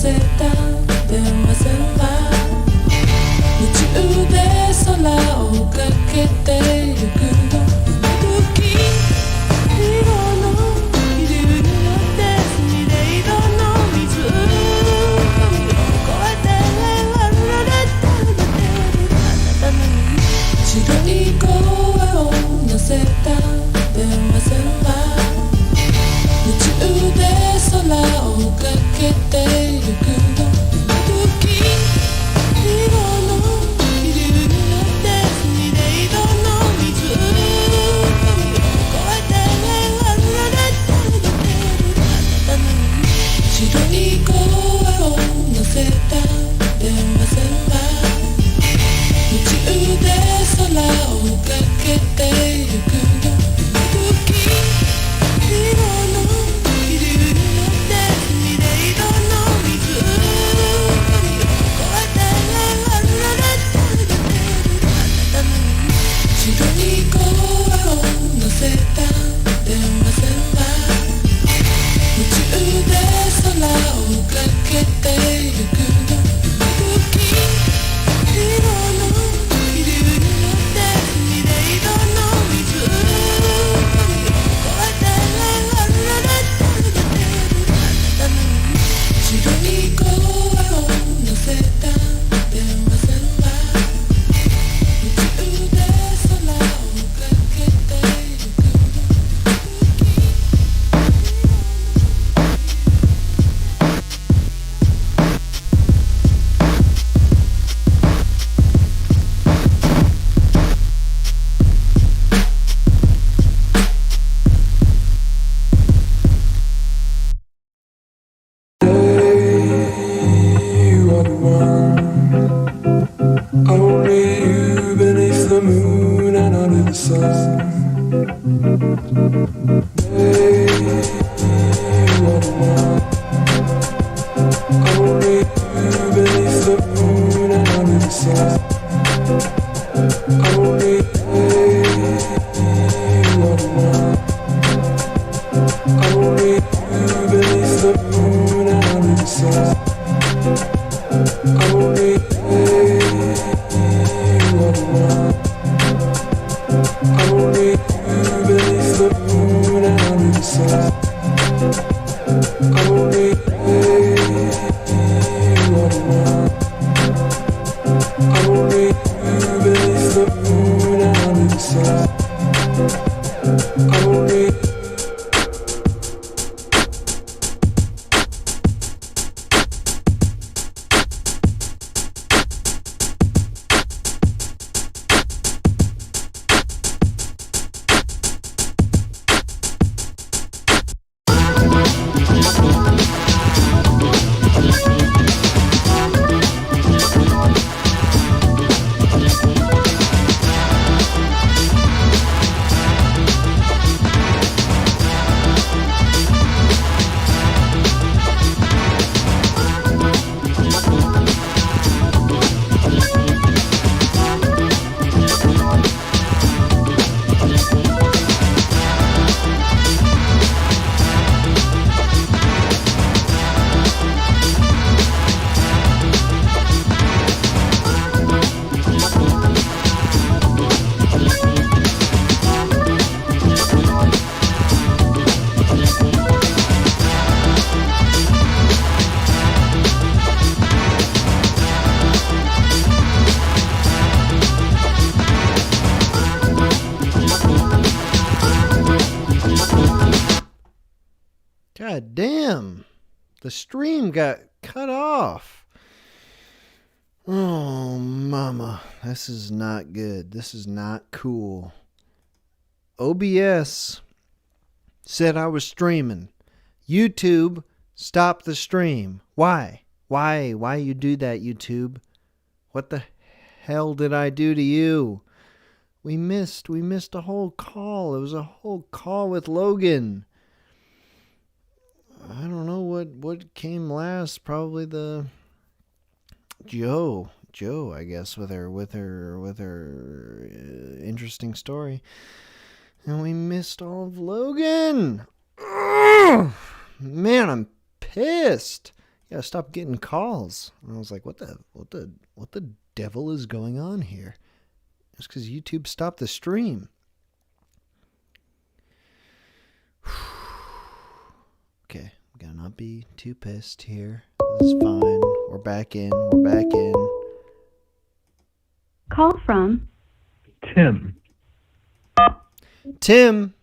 せた電話線は夢中で空をかけてゆくの今時色の気流に乗ってすみれ色の湖を越えてられたら出てるあなたの白い声を乗せた電話線は夢中で空をかけてゆくの今時色の気流に乗ってすみれ色の湖を越えてられたら出てるあなたの白い声を乗せた電話線は夢中で空をかけてゆくの今時色の気流に乗ってすみれ色の湖を越えてられたら出てるあなたの白い声を乗せた電話線は夢中で空をかけてゆくの今時色の気流に乗ってすみれ色の湖を越えてられたら出てるあなたの白い声を乗せた電話線は夢中で空をかけてゆくのYou are the one, only you beneath the moon and under the sun. You are the one, only you beneath the moon and under the sun. Only you are the one, only you beneath the moon and under the sun. Only you are the one, only you beneath the moon and under the sun. Only you are the one, only you beneath the moon and under the sun. Only God damn. The stream got cut off. Oh, mama. This is not good. This is not cool. OBS said I was streaming. YouTube, stop the stream. Why? Why you do that, YouTube? What the hell did I do to you? We missed a whole call. It was a whole call with Logan. I don't know what came last. Probably the Joe, I guess, with her interesting story. And we missed all of Logan. Ugh! Man, I'm pissed. gotta stop getting calls. And I was like, what the devil is going on here? It's because YouTube stopped the stream. Okay, I'm gonna not be too pissed here. This is fine. We're back in. Call from Tim. Tim.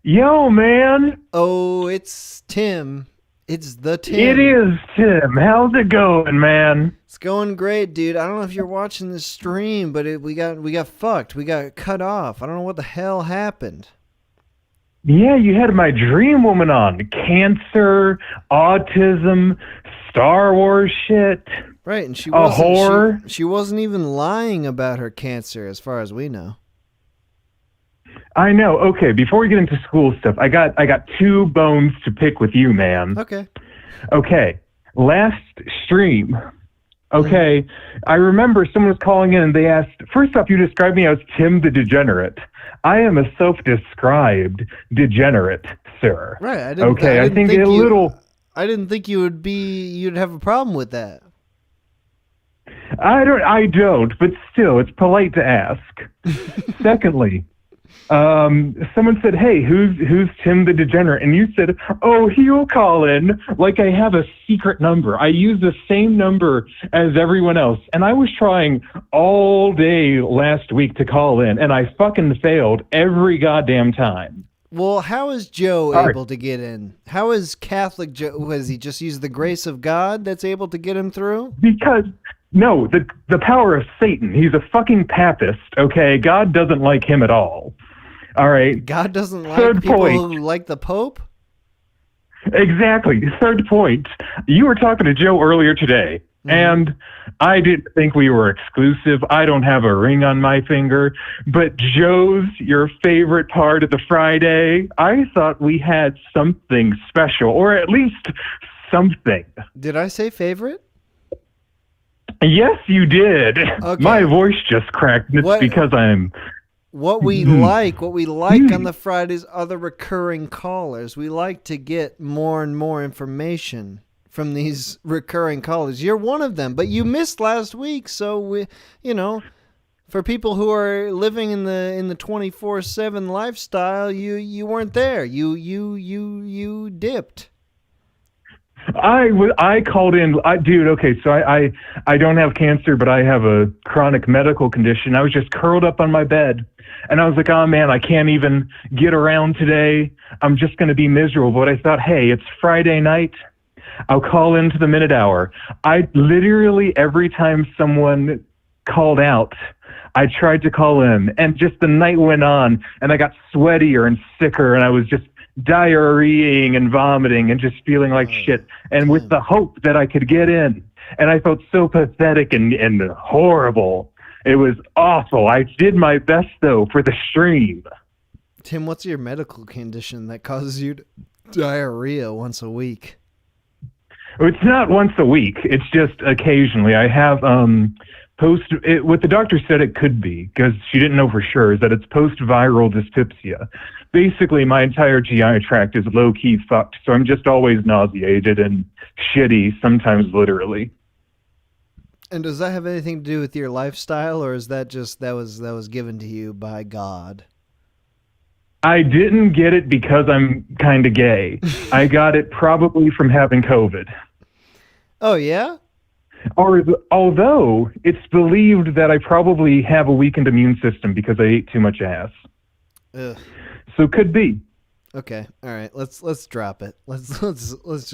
Yo, man. Oh, it's Tim. It's the Tim. It is Tim. How's it going, man? It's going great, dude. I don't know if you're watching the stream, but we got fucked. We got cut off. I don't know what the hell happened. Yeah, you had my dream woman on. Cancer, autism, Star Wars shit. Right, and she A wasn't whore. she wasn't even lying about her cancer as far as we know. I know. Okay, before we get into school stuff, I got 2 bones to pick with you, man. Okay. Okay, last stream. Okay, I remember someone was calling in and they asked, first off, you described me as Tim the Degenerate. I am a self-described degenerate, sir. Right, I think a little... I didn't think you'd have a problem with that. I don't, but still, it's polite to ask. Secondly, someone said, hey, who's Tim the Degenerate? And you said, oh, he'll call in like I have a secret number. I use the same number as everyone else. And I was trying all day last week to call in, and I fucking failed every goddamn time. Well, how is Joe able to get in? How is Catholic Joe? Has he just used the grace of God that's able to get him through? Because... no, the power of Satan. He's a fucking papist, okay? God doesn't like him at all. All right? God doesn't like Third people point. who like the Pope? Exactly. Third point. You were talking to Joe earlier today, and I didn't think we were exclusive. I don't have a ring on my finger, but Joe's your favorite part of the Friday. I thought we had something special, or at least something. Did I say favorite? Yes, you did. Okay. My voice just cracked. It's because I'm... What we like on the Fridays are the recurring callers. We like to get more and more information from these recurring callers. You're one of them, but you missed last week, so for people who are living in the 24/7 lifestyle, you weren't there. You dipped. I called in, dude. Okay, so I don't have cancer, but I have a chronic medical condition. I was just curled up on my bed, and I was like, oh man, I can't even get around today. I'm just going to be miserable. But I thought, hey, it's Friday night. I'll call into the minute hour. I literally, every time someone called out, I tried to call in, and just the night went on, and I got sweatier and sicker, and I was just diarrheaing and vomiting and just feeling like shit, and with the hope that I could get in. And I felt so pathetic and horrible. It was awful. I did my best, though, for the stream. Tim, what's your medical condition that causes you diarrhea once a week? It's not once a week. It's just occasionally. I have what the doctor said it could be, because she didn't know for sure, is that it's post-viral dyspepsia. Basically, my entire GI tract is low-key fucked, so I'm just always nauseated and shitty, sometimes literally. And does that have anything to do with your lifestyle, or is that just that was given to you by God? I didn't get it because I'm kind of gay. I got it probably from having COVID. Oh, yeah? Although it's believed that I probably have a weakened immune system because I ate too much ass. Ugh. So could be. Okay. All right. Let's drop it. Let's just let's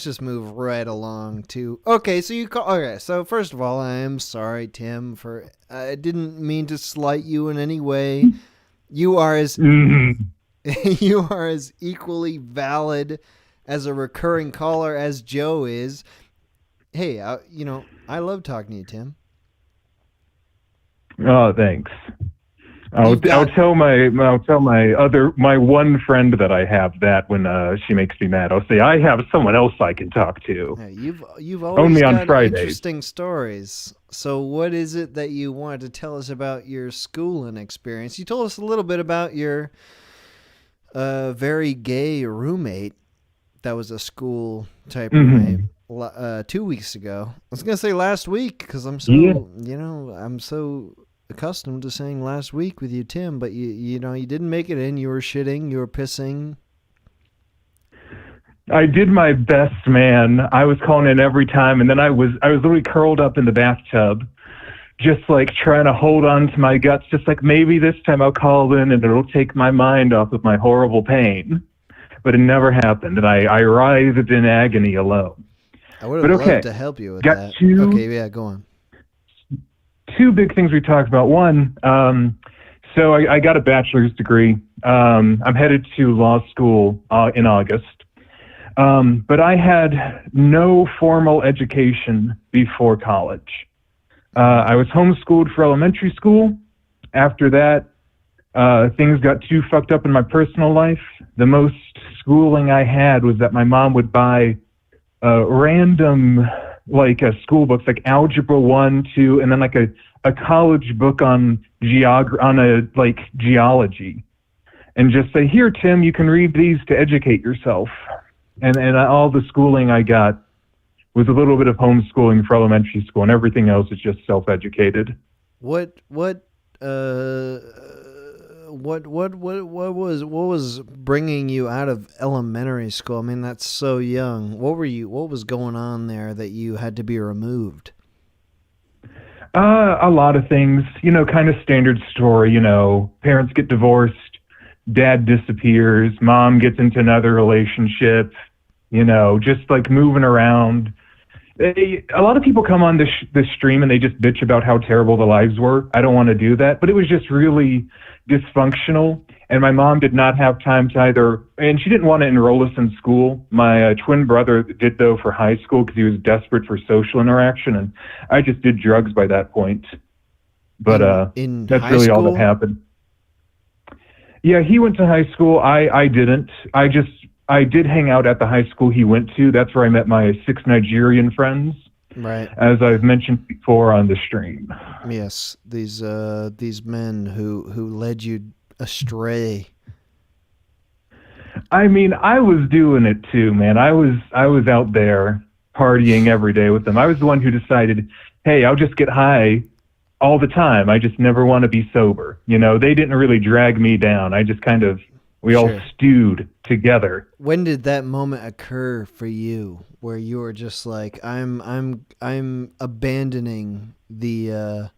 just move right along to. Okay. So you call. Okay. So first of all, I am sorry, Tim, for I didn't mean to slight you in any way. You are as you are as equally valid as a recurring caller as Joe is. Hey, I love talking to you, Tim. Oh, thanks. I'll tell my one friend that I have that when she makes me mad. I'll say I have someone else I can talk to. Yeah, you've always only on got Fridays. Interesting stories. So what is it that you wanted to tell us about your schooling experience? You told us a little bit about your very gay roommate that was a school type Mhm. roommate 2 weeks ago. I was gonna say last week because I'm so I'm so accustomed to saying last week with you, Tim. But you didn't make it in. You were shitting. You were pissing. I did my best, man. I was calling in every time, and then I was literally curled up in the bathtub, just like trying to hold on to my guts, just like maybe this time I'll call in and it'll take my mind off of my horrible pain. But it never happened, and I writhed in agony alone. I would But have okay, loved to help you with got that. two Okay, yeah, go on. two big things we talked about. One, so I got a bachelor's degree. I'm headed to law school in August. But I had no formal education before college. I was homeschooled for elementary school. After that, things got too fucked up in my personal life. The most schooling I had was that my mom would buy random school books like Algebra 1, 2, and then like a college book on geology, and just say, "Here, Tim, you can read these to educate yourself." And all the schooling I got was a little bit of homeschooling for elementary school, and everything else is just self-educated. What was bringing you out of elementary school? I mean, that's so young. What was going on there that you had to be removed? A lot of things, kind of standard story. Parents get divorced, dad disappears, mom gets into another relationship, just like moving around. A lot of people come on this stream and they just bitch about how terrible their lives were. I don't want to do that, but it was just really dysfunctional. And my mom did not have time to and she didn't want to enroll us in school. My twin brother did, though, for high school because he was desperate for social interaction. And I just did drugs by that point. But in that's high really school? all that happened. Yeah, he went to high school. I didn't. I did hang out at the high school he went to. That's where I met my 6 Nigerian friends. Right. As I've mentioned before on the stream. Yes, these men who led you astray. I mean, I was doing it too, man. I was out there partying every day with them. I was the one who decided, hey, I'll just get high all the time. I just never want to be sober. They didn't really drag me down. I just we all stewed together. When did that moment occur for you where you were just like, I'm abandoning the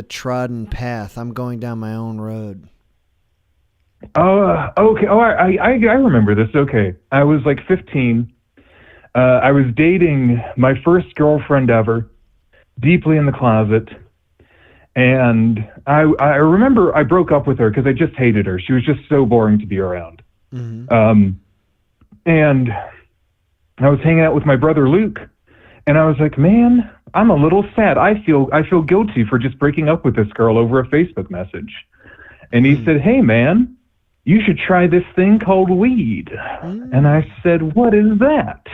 trodden path. I'm going down my own road. Okay. Oh, I remember this. Okay. I was like 15. I was dating my first girlfriend ever, deeply in the closet. And I remember I broke up with her because I just hated her. She was just so boring to be around. Mm-hmm. And I was hanging out with my brother Luke, and I was like, man, I'm a little sad. I feel guilty for just breaking up with this girl over a Facebook message. And he said, hey, man, you should try this thing called weed. And I said, what is that?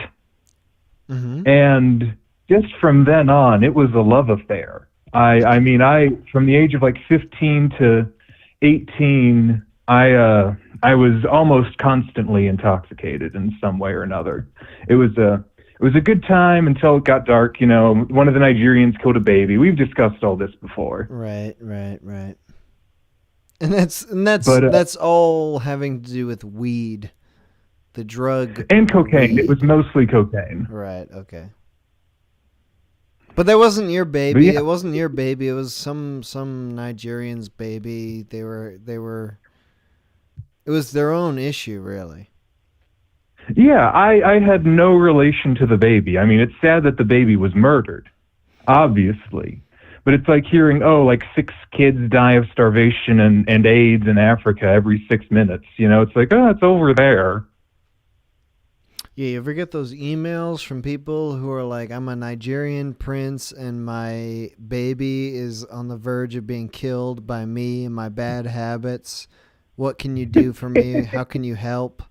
Mm-hmm. And just from then on, it was a love affair. I mean, from the age of like 15 to 18, I was almost constantly intoxicated in some way or another. It was a good time until it got dark. One of the Nigerians killed a baby. We've discussed all this before. Right. And that's all having to do with weed, the drug and cocaine. Weed. It was mostly cocaine. Right. Okay. But that wasn't your baby. Yeah. It wasn't your baby. It was some Nigerian's baby. They were. It was their own issue, really. Yeah, I had no relation to the baby. I mean, it's sad that the baby was murdered, obviously. But it's like hearing, like 6 kids die of starvation and AIDS in Africa every 6 minutes. It's like, it's over there. Yeah, you ever get those emails from people who are like, I'm a Nigerian prince and my baby is on the verge of being killed by me and my bad habits. What can you do for me? How can you help?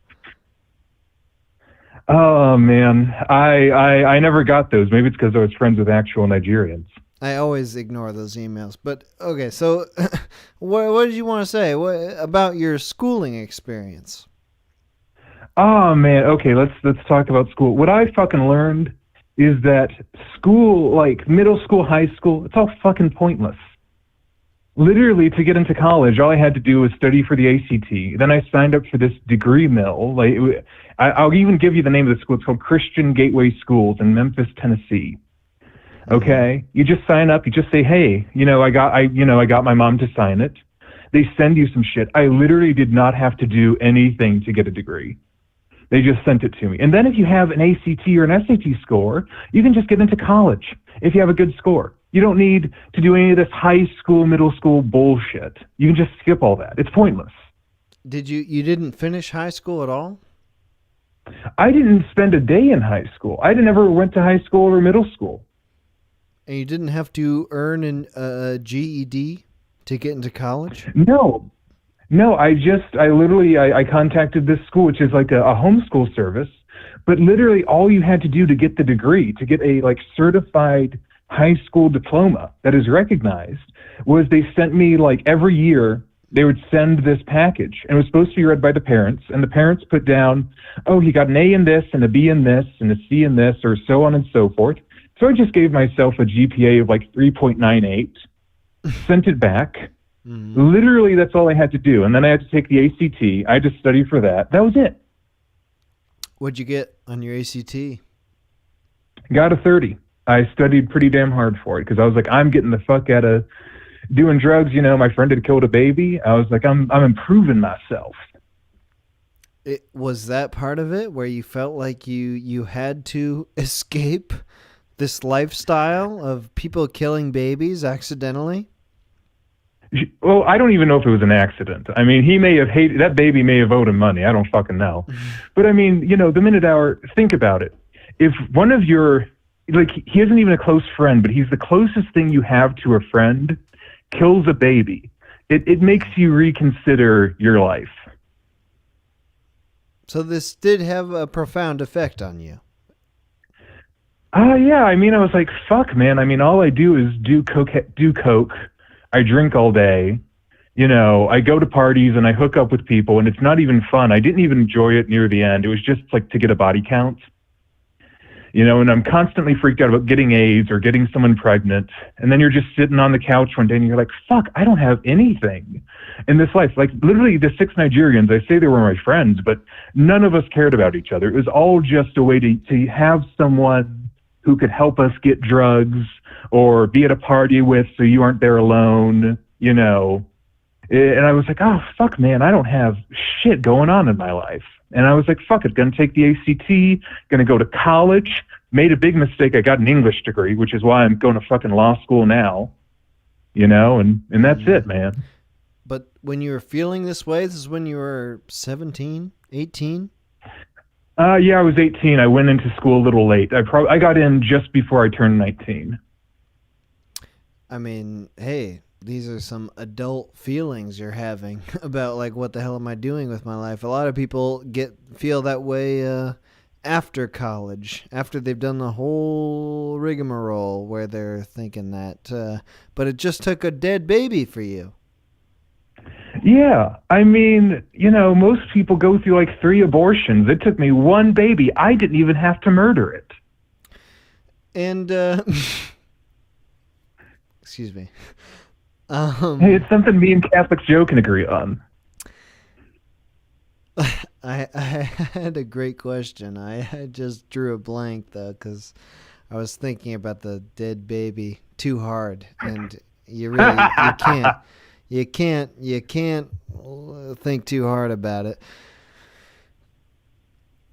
Oh, man. I never got those. Maybe it's because I was friends with actual Nigerians. I always ignore those emails. But, okay, so what did you want to say about your schooling experience? Oh man, okay, let's talk about school. What I fucking learned is that school, like middle school, high school, it's all fucking pointless. Literally, to get into college, all I had to do was study for the ACT. Then I signed up for this degree mill. I'll even give you the name of the school. It's called Christian Gateway Schools in Memphis, Tennessee. Okay, you just sign up. You just say, hey, I got my mom to sign it. They send you some shit. I literally did not have to do anything to get a degree. They just sent it to me. And then if you have an ACT or an SAT score, you can just get into college if you have a good score. You don't need to do any of this high school, middle school bullshit. You can just skip all that. It's pointless. You didn't finish high school at all? I didn't spend a day in high school. I never went to high school or middle school. And you didn't have to earn a GED to get into college? No, I contacted this school, which is like a homeschool service, but literally all you had to do to get the degree, to get a like certified high school diploma that is recognized, was they sent me like every year, they would send this package, and it was supposed to be read by the parents, and the parents put down, oh, he got an A in this, and a B in this, and a C in this, or so on and so forth. So I just gave myself a GPA of like 3.98, sent it back. Mm-hmm. Literally, that's all I had to do. And then I had to take the ACT. I had to study for that. That was it. What'd you get on your ACT? Got a 30. I studied pretty damn hard for it because I was like, I'm getting the fuck out of doing drugs. My friend had killed a baby. I was like, I'm improving myself. Was that part of it where you felt like you had to escape this lifestyle of people killing babies accidentally? Well, I don't even know if it was an accident. I mean, he may have hated, that baby may have owed him money. I don't fucking know. But I mean, the minute hour, think about it. If one of your, like, he isn't even a close friend, but he's the closest thing you have to a friend, kills a baby, it makes you reconsider your life. So this did have a profound effect on you. Yeah. I mean, I was like, fuck, man. I mean, all I do is do coke. I drink all day. I go to parties and I hook up with people, and it's not even fun. I didn't even enjoy it near the end. It was just like to get a body count. And I'm constantly freaked out about getting AIDS or getting someone pregnant. And then you're just sitting on the couch one day and you're like, fuck, I don't have anything in this life. Like literally the 6 Nigerians, I say they were my friends, but none of us cared about each other. It was all just a way to have someone who could help us get drugs or be at a party with so you aren't there alone, And I was like, oh, fuck, man, I don't have shit going on in my life. And I was like, fuck it, gonna take the ACT, gonna go to college. Made a big mistake. I got an English degree, which is why I'm going to fucking law school now, and that's it, man. But when you were feeling this way, this is when you were 17, 18? Yeah, I was 18. I went into school a little late. I got in just before I turned 19. I mean, hey, these are some adult feelings you're having about like, what the hell am I doing with my life? A lot of people feel that way after college, after they've done the whole rigmarole where they're thinking that. But it just took a dead baby for you. Yeah, I mean, most people go through like 3 abortions. It took me 1 baby. I didn't even have to murder it. And excuse me. Hey, it's something me and Catholics Joe can agree on. I had a great question. I just drew a blank though because I was thinking about the dead baby too hard, and you can't think too hard about it.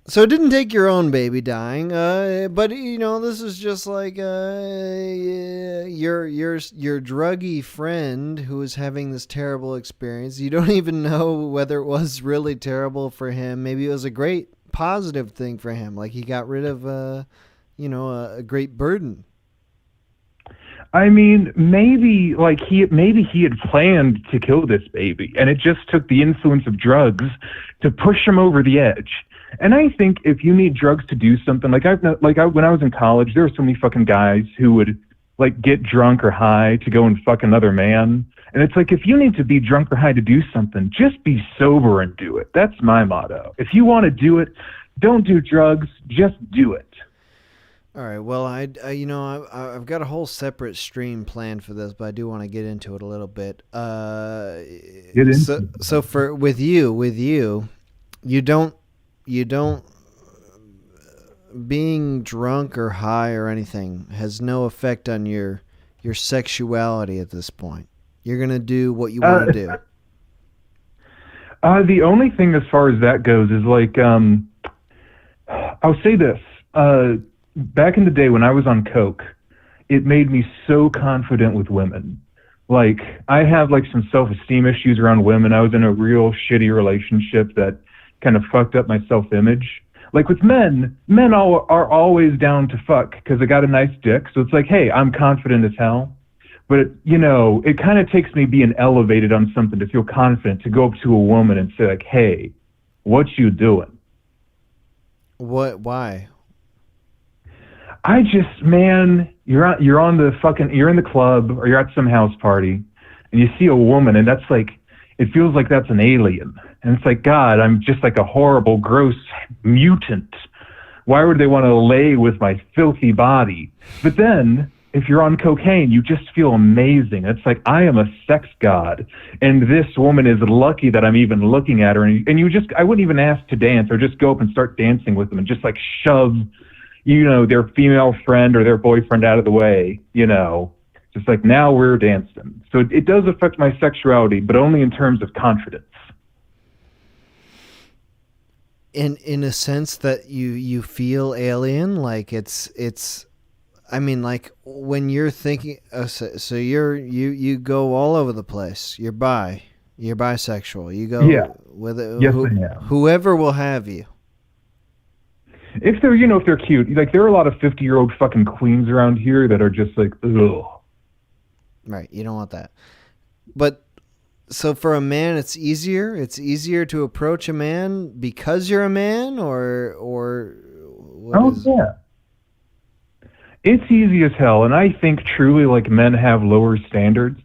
So it didn't take your own baby dying, but this is just like your druggy friend who is having this terrible experience. You don't even know whether it was really terrible for him. Maybe it was a great positive thing for him, like he got rid of a great burden. I mean, maybe he had planned to kill this baby, and it just took the influence of drugs to push him over the edge. And I think if you need drugs to do something, when I was in college, there were so many fucking guys who would like get drunk or high to go and fuck another man. And it's like, if you need to be drunk or high to do something, just be sober and do it. That's my motto. If you want to do it, don't do drugs, just do it. All right. Well, I've got a whole separate stream planned for this, but I do want to get into it a little bit. Get in. So for with you, you don't being drunk or high or anything has no effect on your sexuality at this point. You're gonna do what you want to do. The only thing as far as that goes is like, I'll say this. Back in the day when I was on coke, it made me so confident with women. Like, I have like some self-esteem issues around women. I was in a real shitty relationship that kind of fucked up my self-image. Like with men are always down to fuck because I got a nice dick. So it's like, hey, I'm confident as hell. But, it kind of takes me being elevated on something to feel confident to go up to a woman and say like, hey, what you doing? What? Why? I just, man, you're in the club or you're at some house party and you see a woman and that's like, it feels like that's an alien. And it's like, God, I'm just like a horrible, gross mutant. Why would they want to lay with my filthy body? But then if you're on cocaine, you just feel amazing. It's like, I am a sex god. And this woman is lucky that I'm even looking at her. And I wouldn't even ask to dance or just go up and start dancing with them and just like shove their female friend or their boyfriend out of the way, just like now we're dancing. So it does affect my sexuality, but only in terms of confidence. In a sense that you feel alien, like it's, I mean, like when you're thinking, so you go all over the place. You're bisexual. You go with it, yes, I am. Whoever will have you. If they're cute, like there are a lot of 50-year-old fucking queens around here that are just like, ugh. Right, you don't want that. But so for a man, it's easier. It's easier to approach a man because you're a man, or what is... yeah. It's easy as hell, and I think truly like men have lower standards.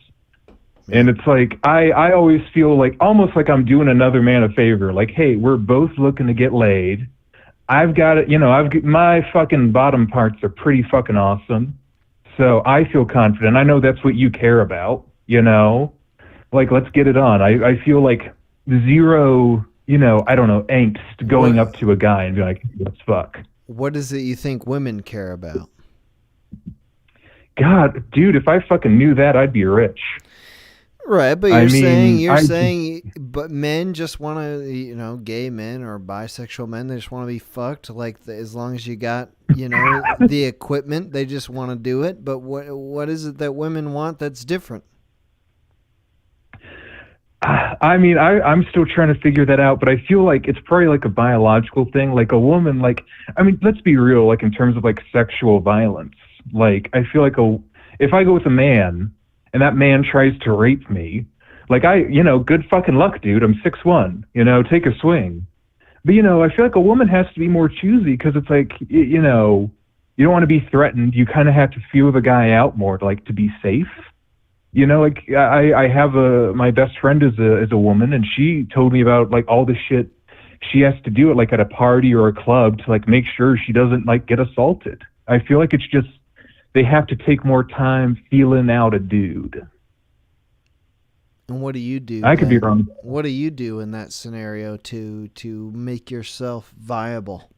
And it's like I always feel like almost like I'm doing another man a favor. Like, hey, we're both looking to get laid. I've got it, my fucking bottom parts are pretty fucking awesome. So I feel confident. I know that's what you care about, Like, let's get it on. I feel like zero, I don't know, angst going up to a guy and be like, let's fuck. What is it you think women care about? God, dude, if I fucking knew that, I'd be rich. Right, but you're saying, but men just want to, gay men or bisexual men, they just want to be fucked. Like, as long as you got, the equipment, they just want to do it. But what is it that women want that's different? I mean, I'm still trying to figure that out, but I feel like it's probably like a biological thing. Like a woman, like, I mean, let's be real, like in terms of like sexual violence. Like, I feel like if I go with a man and that man tries to rape me, like good fucking luck, dude. I'm 6'1", take a swing. But, I feel like a woman has to be more choosy because it's like, you don't want to be threatened. You kind of have to feel the guy out more to be safe. Like I have my best friend is a woman, and she told me about like all the shit she has to do at a party or a club to like make sure she doesn't like get assaulted. I feel like it's just, they have to take more time feeling out a dude. And what do you do? I could be wrong. What do you do in that scenario to make yourself viable?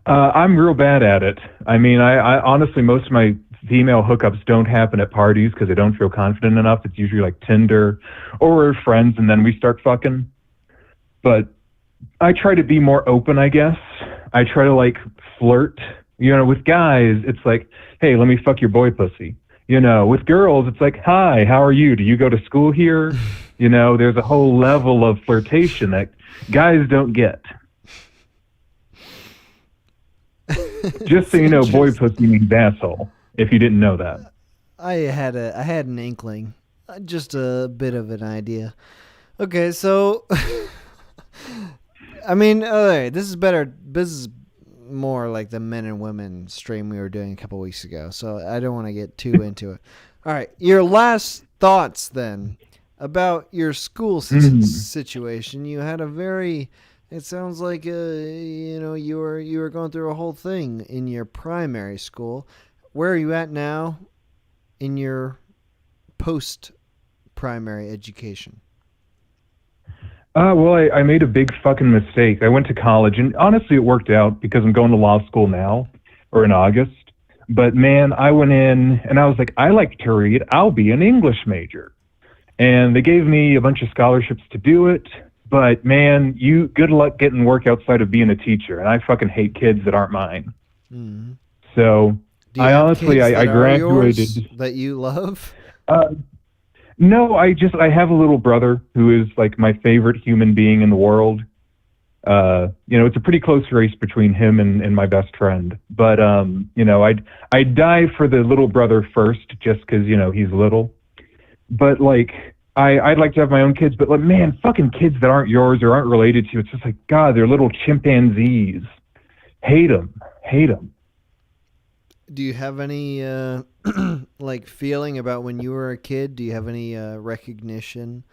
I'm real bad at it. I mean, I honestly, most of my female hookups don't happen at parties because I don't feel confident enough. It's usually like Tinder or we're friends and then we start fucking. But I try to be more open, I guess. I try to like flirt. With guys, it's like, hey, let me fuck your boy pussy. With girls, it's like, hi, how are you? Do you go to school here? There's a whole level of flirtation that guys don't get. Just so you know, boy pussy means asshole, if you didn't know that. I had an inkling, just a bit of an idea. Okay, so, I mean, all right, this is better. more like the men and women stream we were doing a couple weeks ago, so I don't want to get too into it. All right, your last thoughts then about your school situation. You had a very, it sounds like you were going through a whole thing in your primary school. Where are you at now in your post-primary education? Well, I made a big fucking mistake. I went to college, and honestly, it worked out because I'm going to law school now, or in August. But man, I went in, and I was like, I like to read. I'll be an English major. And they gave me a bunch of scholarships to do it. But man, good luck getting work outside of being a teacher. And I fucking hate kids that aren't mine. Mm-hmm. So I honestly, I graduated. That you love? No, I have a little brother who is like my favorite human being in the world. It's a pretty close race between him and my best friend. But I'd die for the little brother first, just because he's little. But like I'd like to have my own kids, but like man, fucking kids that aren't yours or aren't related to you, it's just like God, they're little chimpanzees. Hate them. Do you have any like feeling about when you were a kid? Do you have any recognition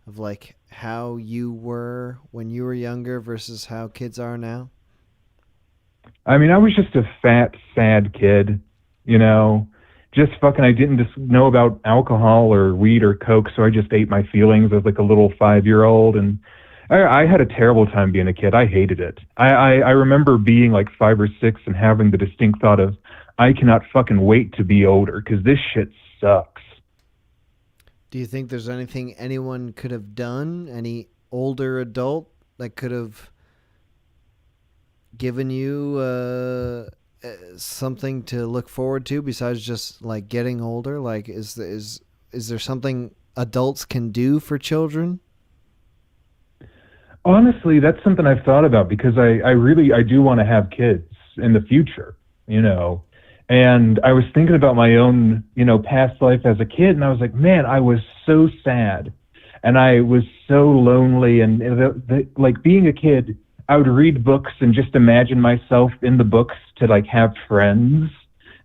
of like how you were when you were younger versus how kids are now? I mean, I was just a fat, sad kid, just fucking, I didn't just know about alcohol or weed or coke, so I just ate my feelings as like a little 5-year-old, and I had a terrible time being a kid. I hated it. I remember being like 5 or 6 and having the distinct thought of, I cannot fucking wait to be older because this shit sucks. Do you think there's anything anyone could have done, any older adult that could have given you something to look forward to besides just like getting older? Like, is there something adults can do for children? Honestly, that's something I've thought about because I do want to have kids in the future, And I was thinking about my own, past life as a kid, and I was like, man, I was so sad, and I was so lonely, and like being a kid, I would read books and just imagine myself in the books to like have friends.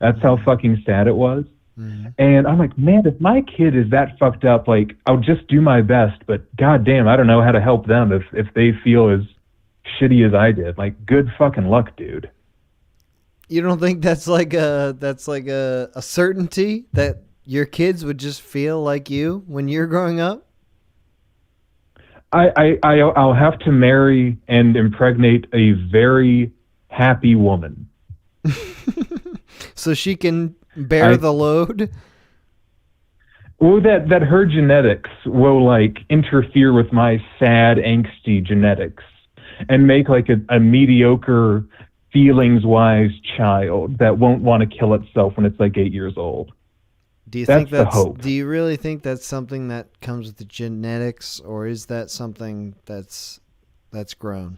That's how fucking sad it was. Mm-hmm. And I'm like, man, if my kid is that fucked up, like I'll just do my best, but goddamn, I don't know how to help them if they feel as shitty as I did. Like, good fucking luck, dude. You don't think that's like a certainty that your kids would just feel like you when you're growing up? I'll have to marry and impregnate a very happy woman. So she can bear the load? Well, that her genetics will like interfere with my sad, angsty genetics and make like a mediocre, feelings-wise child that won't want to kill itself when it's like 8 years old. Do you that's think that's the hope. Do you really think that's something that comes with the genetics, or is that something that's grown?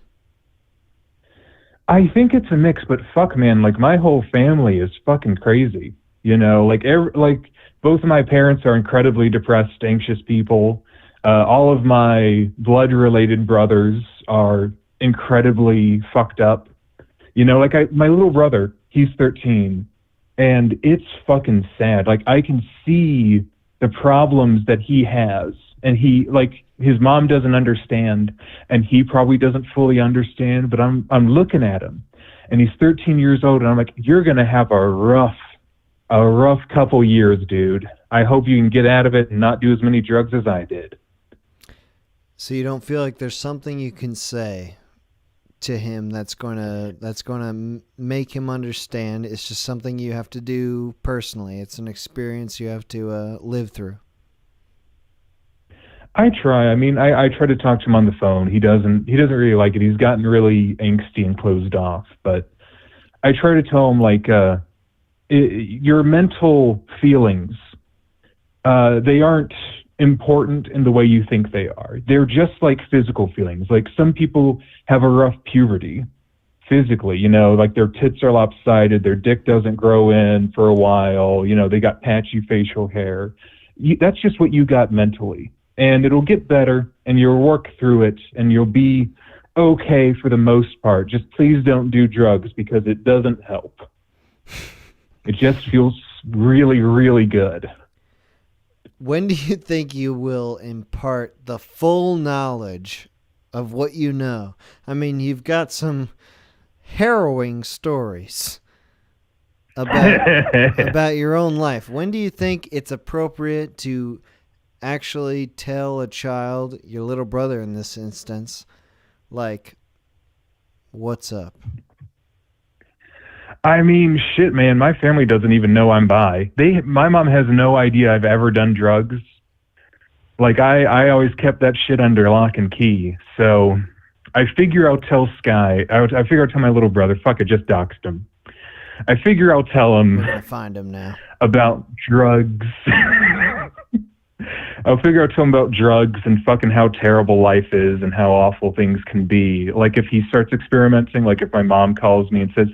I think it's a mix, but fuck, man, like my whole family is fucking crazy. Like both of my parents are incredibly depressed, anxious people. All of my blood-related brothers are incredibly fucked up. My little brother, he's 13, and it's fucking sad. Like, I can see the problems that he has, and his mom doesn't understand, and he probably doesn't fully understand, but I'm looking at him, and he's 13 years old, and I'm like, you're going to have a rough couple years, dude. I hope you can get out of it and not do as many drugs as I did. So you don't feel like there's something you can say to him that's going to make him understand? It's just something you have to do personally. It's an experience you have to live through. I try. I mean, I try to talk to him on the phone. He doesn't really like it. He's gotten really angsty and closed off. But I try to tell him, like, your mental feelings, they aren't important in the way you think they are. They're just like physical feelings. Like, some people have a rough puberty physically, like their tits are lopsided, their dick doesn't grow in for a while, they got patchy facial hair. That's just what you got mentally. And it'll get better, and you'll work through it, and you'll be okay for the most part. Just please don't do drugs because it doesn't help. It just feels really, really good. When do you think you will impart the full knowledge of what you know? I mean, you've got some harrowing stories about your own life. When do you think it's appropriate to actually tell a child, your little brother in this instance, like, what's up? I mean, shit, man. My family doesn't even know I'm bi. My mom has no idea I've ever done drugs. Like, I always kept that shit under lock and key. So I figure I'll tell Sky. I figure I'll tell my little brother. Fuck it, just doxed him. I figure I'll tell him. We're gonna find him now. About drugs. I'll figure out to him about drugs and fucking how terrible life is and how awful things can be. Like if he starts experimenting, like if my mom calls me and says,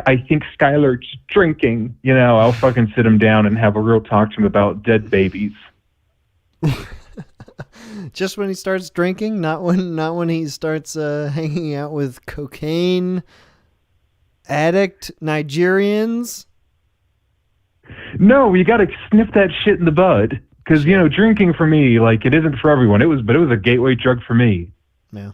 I think Skylar's drinking, you know, I'll fucking sit him down and have a real talk to him about dead babies. Just when he starts drinking, not when he starts hanging out with cocaine addict Nigerians. No, you got to sniff that shit in the bud. Because, you know, drinking for me, like, it isn't for everyone. But it was a gateway drug for me. Yeah.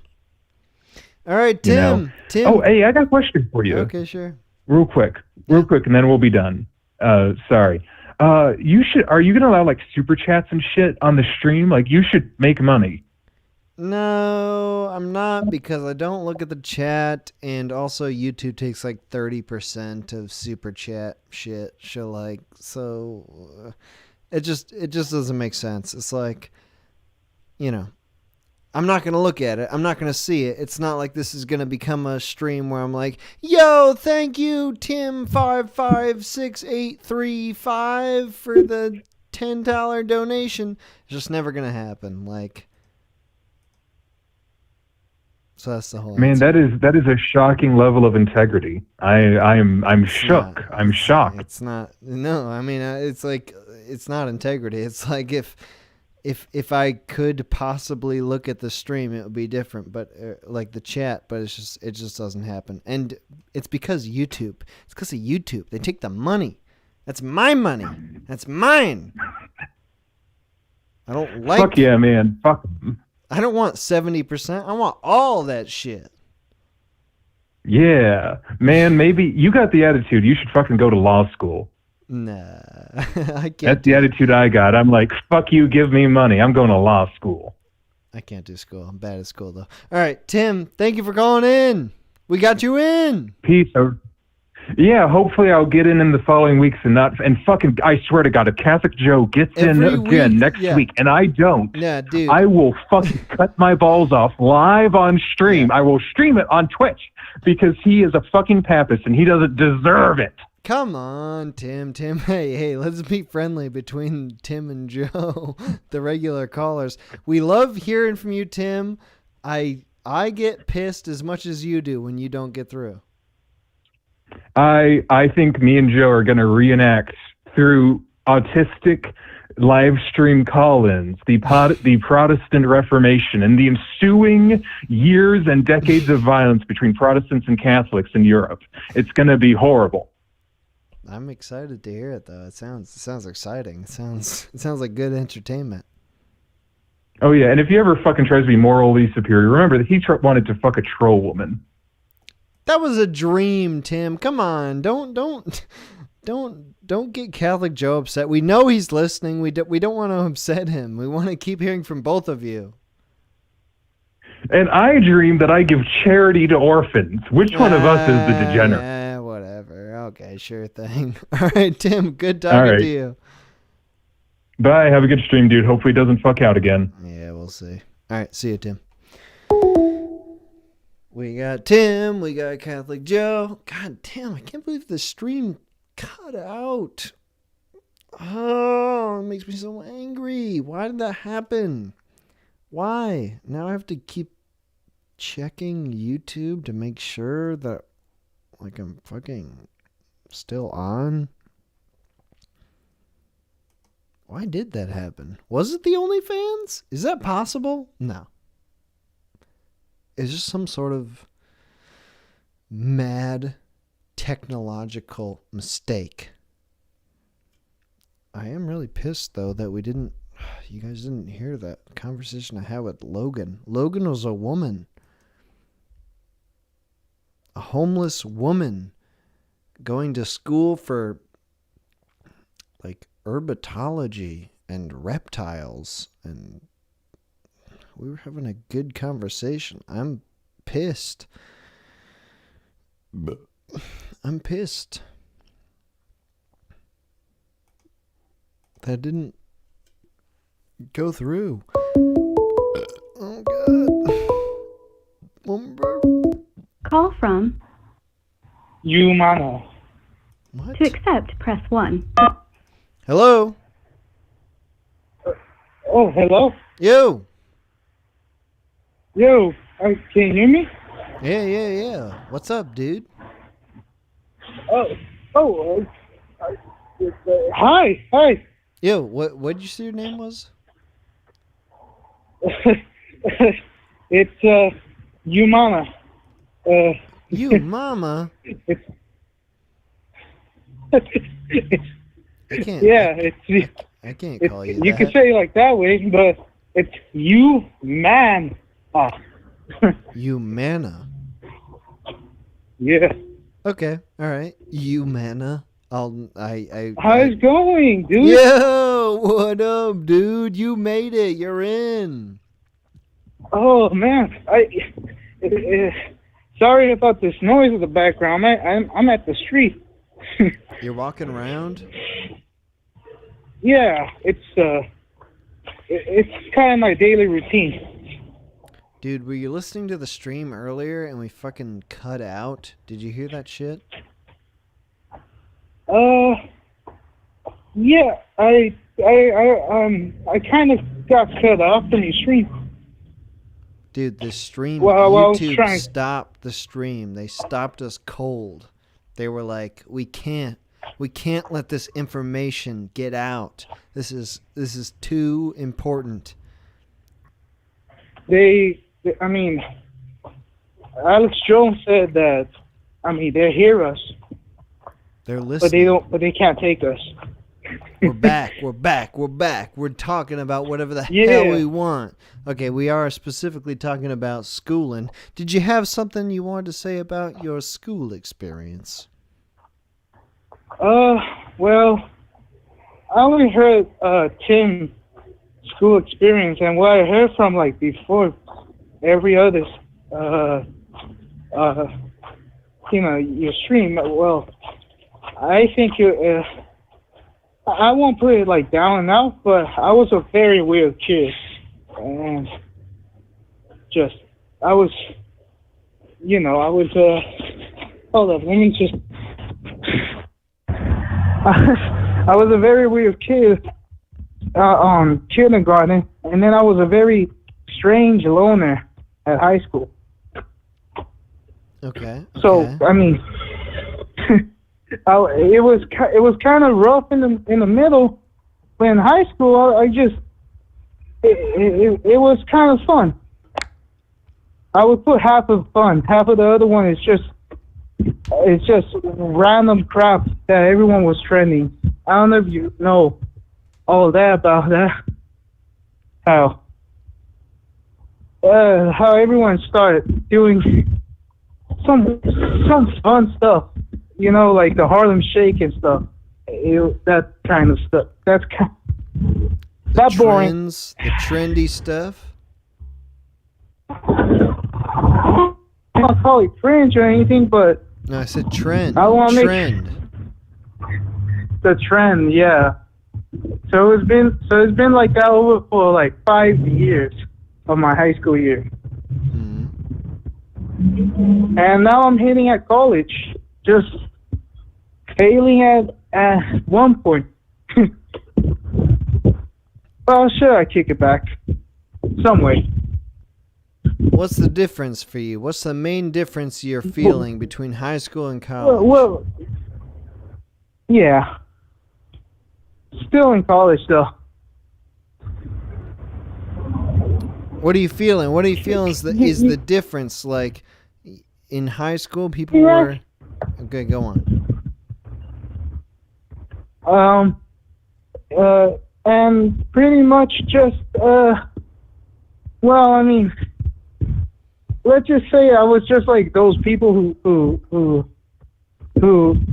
All right, Tim. You know? Tim. Oh, hey, I got a question for you. Okay, sure. Real quick, and then we'll be done. Sorry. Are you going to allow, like, super chats and shit on the stream? Like, you should make money. No, I'm not, because I don't look at the chat, and also YouTube takes like 30% of super chat shit. So it just doesn't make sense. It's like, you know, I'm not going to look at it. I'm not going to see it. It's not like this is going to become a stream where I'm like, yo, thank you, Tim556835 for the $10 donation. It's just never going to happen. Like, so that's the whole Man, answer. that is a shocking level of integrity. I'm shook. I'm shocked. It's not. No, I mean, it's like, it's not integrity. It's like if I could possibly look at the stream, it would be different. But like the chat, but it just doesn't happen. And it's because YouTube. It's because of YouTube. They take the money. That's my money. That's mine. I don't like. Fuck yeah, man. Fuck 'em. I don't want 70%. I want all that shit. Yeah, man. Maybe you got the attitude. You should fucking go to law school. Nah, I can't. That's the attitude I got. I'm like, fuck you, give me money. I'm going to law school. I can't do school. I'm bad at school, though. All right, Tim, thank you for calling in. We got you in. Peace. Yeah, hopefully I'll get in the following weeks and fucking, I swear to God, if Catholic Joe gets in again next week and I don't, yeah, dude, I will fucking cut my balls off live on stream. Yeah. I will stream it on Twitch because he is a fucking papist and he doesn't deserve it. Come on, Tim. Hey, let's be friendly between Tim and Joe, the regular callers. We love hearing from you, Tim. I get pissed as much as you do when you don't get through. I think me and Joe are going to reenact through autistic live stream call-ins the Protestant Reformation and the ensuing years and decades of violence between Protestants and Catholics in Europe. It's going to be horrible. I'm excited to hear it, though. It sounds exciting. It sounds like good entertainment. Oh yeah, and if he ever fucking tries to be morally superior, remember that he wanted to fuck a troll woman. That was a dream, Tim. Come on, don't get Catholic Joe upset. We know he's listening. We don't want to upset him. We want to keep hearing from both of you. And I dream that I give charity to orphans. Which one of us is the degenerate? Yeah, whatever. Okay, sure thing. All right, Tim. Good talking to you. Bye. Have a good stream, dude. Hopefully it doesn't fuck out again. Yeah, we'll see. All right, see you, Tim. We got Tim, we got Catholic Joe. God damn, I can't believe the stream cut out. Oh, it makes me so angry. Why did that happen? Why? Now I have to keep checking YouTube to make sure that, like, I'm fucking still on. Why did that happen? Was it the OnlyFans? Is that possible? No. is this some sort of mad technological mistake? I am really pissed though that you guys didn't hear that conversation I had with Logan. Logan was a woman. A homeless woman going to school for like herpetology and reptiles, and we were having a good conversation. I'm pissed. I'm pissed. That didn't go through. Oh God. Lumber. Call from. You mama. What? To accept, press 1. Hello? Oh, hello? You. Yo, can you hear me? Yeah. What's up, dude? Hi. Yo, what'd you say your name was? It's, you mama. You mama? It's, I can't. yeah, I can't call you that. You can say it like that way, but it's you man. You mana. Yeah. Okay, all right. You mana. How's it going, dude? Yo, what up, dude? You made it. You're in. Oh man, sorry about this noise in the background. I'm at the street. You're walking around? Yeah, it's kind of my daily routine. Dude, were you listening to the stream earlier and we fucking cut out? Did you hear that shit? Yeah, I kind of got cut off from the stream. Dude, the stream, Well, YouTube stopped the stream. They stopped us cold. They were like, we can't let this information get out. This is too important. I mean, Alex Jones said that, they hear us, They're listening. but they can't take us. We're back. We're talking about whatever the Yeah. hell we want. Okay, we are specifically talking about schooling. Did you have something you wanted to say about your school experience? Well, I only heard Tim's school experience, and what I heard from before every other your stream. Well, I think I won't put it down and out, but I was a very weird kid, and I was hold up, let me just. I was a very weird kid on kindergarten, and then I was a very strange loner at high school. Okay. So it was kind of rough in the middle, but in high school it was kind of fun. I would put half of fun, half of the other one is just random crap that everyone was trending. I don't know if you know all that about that. How everyone started doing some fun stuff, like the Harlem Shake and stuff. That kind of stuff. That's that boring. Trends, the trendy stuff. I don't call it cringe or anything, but No, I said trend. I want to trend. The trend, yeah. So it's been like that over for 5 years of my high school year. Mm-hmm. And now I'm hitting at college, just failing at one point. Well, sure, I kick it back some way. What's the difference for you? What's the main difference you're feeling between high school and college? Well, yeah. Still in college, though. What are you feeling? What are you feeling is the difference? Like in high school, people were. Okay, go on. And pretty much just well, I mean, let's just say I was just like those people who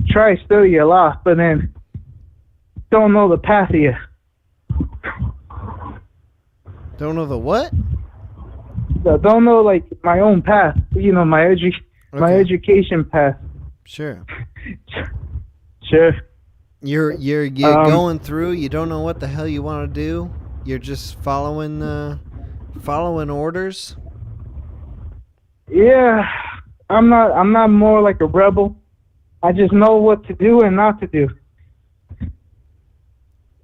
try to study a lot, but then don't know the path yet. Don't know the what? Don't know like my own path. You know, my education path. Sure. Sure. You're going through. You don't know what the hell you want to do. You're just following orders. Yeah, I'm not more like a rebel. I just know what to do and not to do.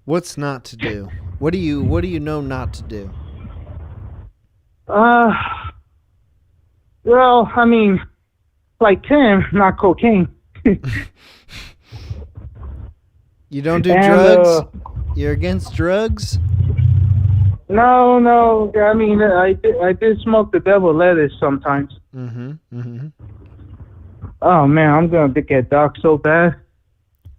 What's not to do? What do you know not to do? Well, I mean, like Tim, not cocaine. You don't do drugs? You're against drugs? No. I mean, I did smoke the devil lettuce sometimes. Oh man, I'm gonna get docked so bad.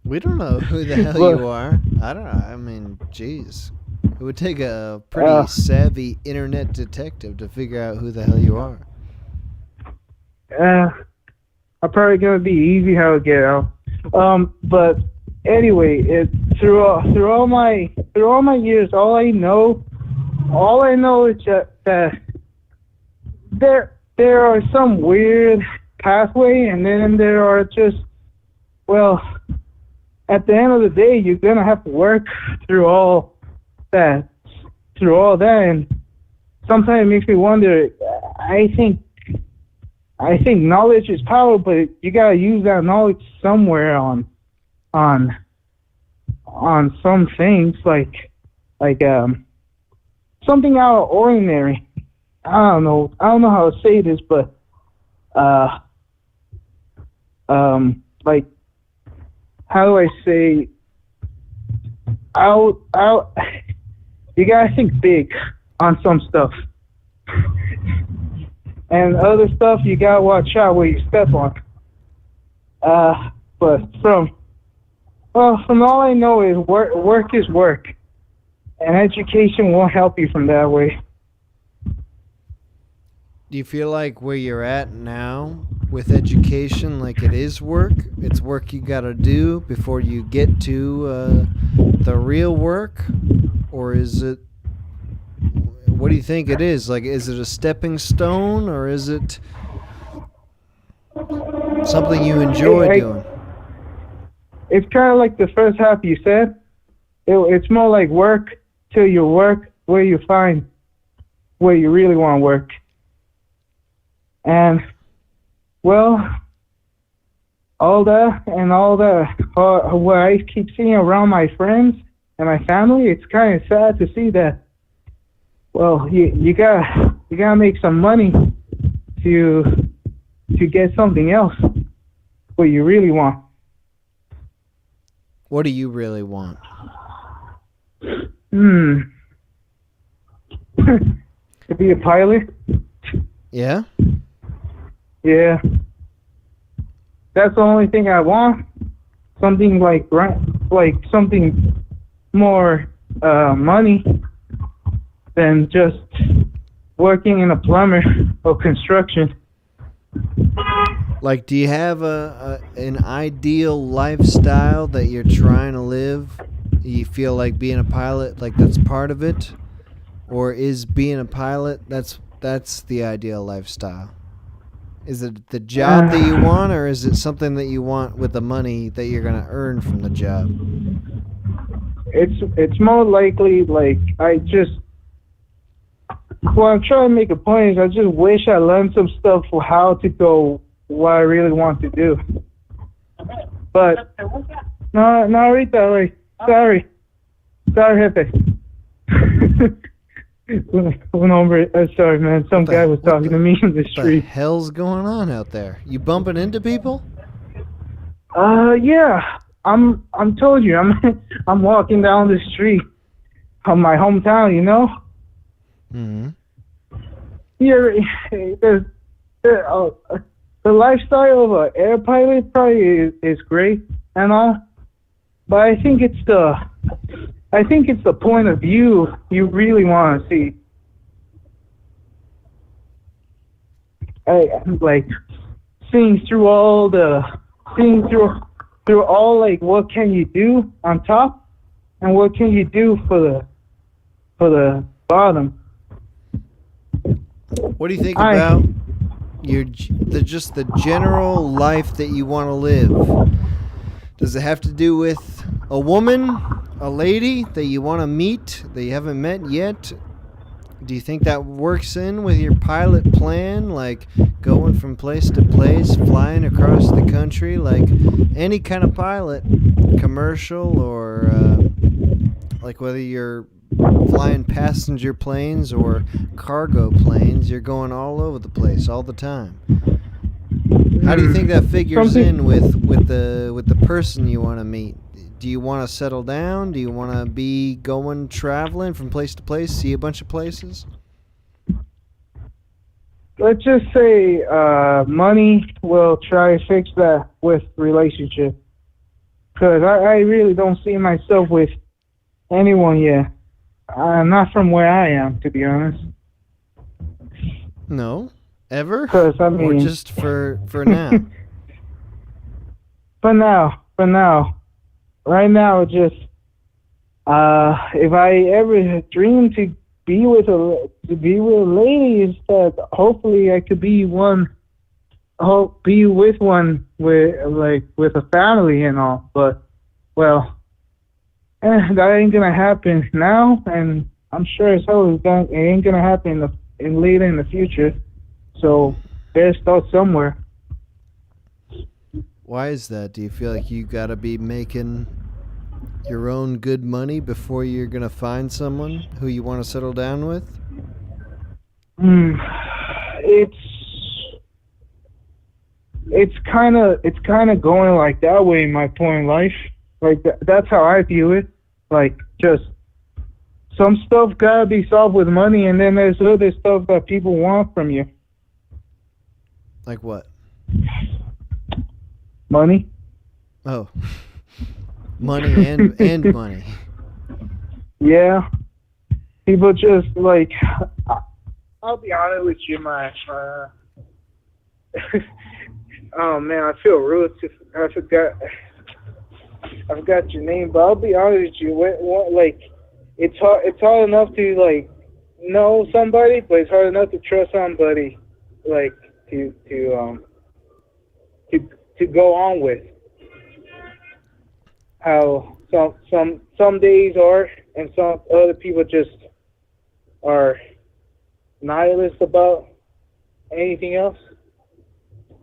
We don't know who the hell you are. I don't know. I mean, jeez. It would take a pretty savvy internet detective to figure out who the hell you are. I'm probably gonna be easy how to get out. But anyway, through all my years, all I know is that there are some weird pathway, and then there are just, well, at the end of the day, you're gonna have to work through all that, and sometimes it makes me wonder. I think knowledge is power, but you gotta use that knowledge somewhere on some things, like something out of ordinary. I don't know how to say this, but like, how do I say? You gotta think big on some stuff, and other stuff you gotta watch out where you step on. But from all I know is work is work, and education won't help you from that way. Do you feel like where you're at now with education, like it is work? It's work you gotta do before you get to the real work? Or is it, what do you think it is? Like, is it a stepping stone, or is it something you enjoy doing? It's kind of like the first half you said. It's more like work till you work where you find where you really want to work. And, well, all that, what I keep seeing around my friends and my family, it's kind of sad to see that, well, you gotta make some money to get something else, what you really want. What do you really want? To be a pilot. Yeah? Yeah. That's the only thing I want. Something like something more money than just working in a plumber or construction. Like, do you have an ideal lifestyle that you're trying to live? You feel like being a pilot, like that's part of it? Or is being a pilot, that's the ideal lifestyle? Is it the job that you want, or is it something that you want with the money that you're going to earn from the job? It's more likely, like, what I'm trying to make a point is I just wish I learned some stuff for how to go what I really want to do. But, no, ahorita, wait. Sorry, Jefe. Sorry, man. Some guy was talking to me in the street. What the hell's going on out there? You bumping into people? Yeah. I'm told you. I'm walking down the street of my hometown. You know. Mm-hmm. you're the lifestyle of an air pilot probably is great and all, but I think it's the point of view you really want to see. Like seeing through all like what can you do on top and what can you do for the bottom. What do you think about just the general life that you want to live? Does it have to do with a woman, a lady that you want to meet that you haven't met yet? Do you think that works in with your pilot plan, like going from place to place, flying across the country, like any kind of pilot, commercial or like whether you're flying passenger planes or cargo planes, you're going all over the place all the time? How do you think that figures in with the person you want to meet? Do you want to settle down? Do you want to be going traveling from place to place, see a bunch of places? Let's just say money will try to fix that with relationship. Because I really don't see myself with anyone yet. Not from where I am, to be honest. No? Ever? 'Cause, I mean, or just for now? For now. Right now, just if I ever dream to be with a lady, is that hopefully I could be with a family and all. But well, that ain't gonna happen now, and I'm sure as hell it ain't gonna happen later in the future. So better start somewhere. Why is that? Do you feel like you gotta be making your own good money before you're gonna find someone who you want to settle down with? It's kind of going like that way in my point in life. Like that's how I view it. Like just some stuff gotta be solved with money, and then there's other stuff that people want from you. Like what? Money. Oh. Money and money. Yeah. People just like, I'll be honest with you, my oh man, I feel rude. I forgot your name, but I'll be honest with you. What like, it's hard enough to like know somebody, but it's hard enough to trust somebody, like to go on with. How some days are, and some other people just are nihilist about anything else.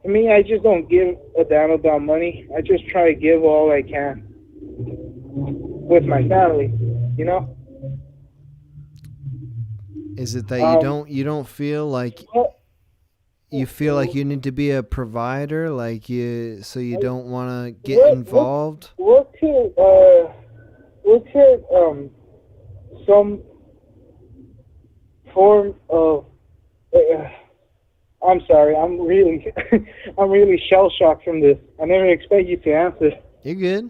I mean, I just don't give a damn about money. I just try to give all I can with my family, you know? Is it that you don't feel like you feel like you need to be a provider, like you don't want to get involved? What could some form of I'm sorry, I'm really I'm really shell shocked from this. I never expect you to answer. You're good.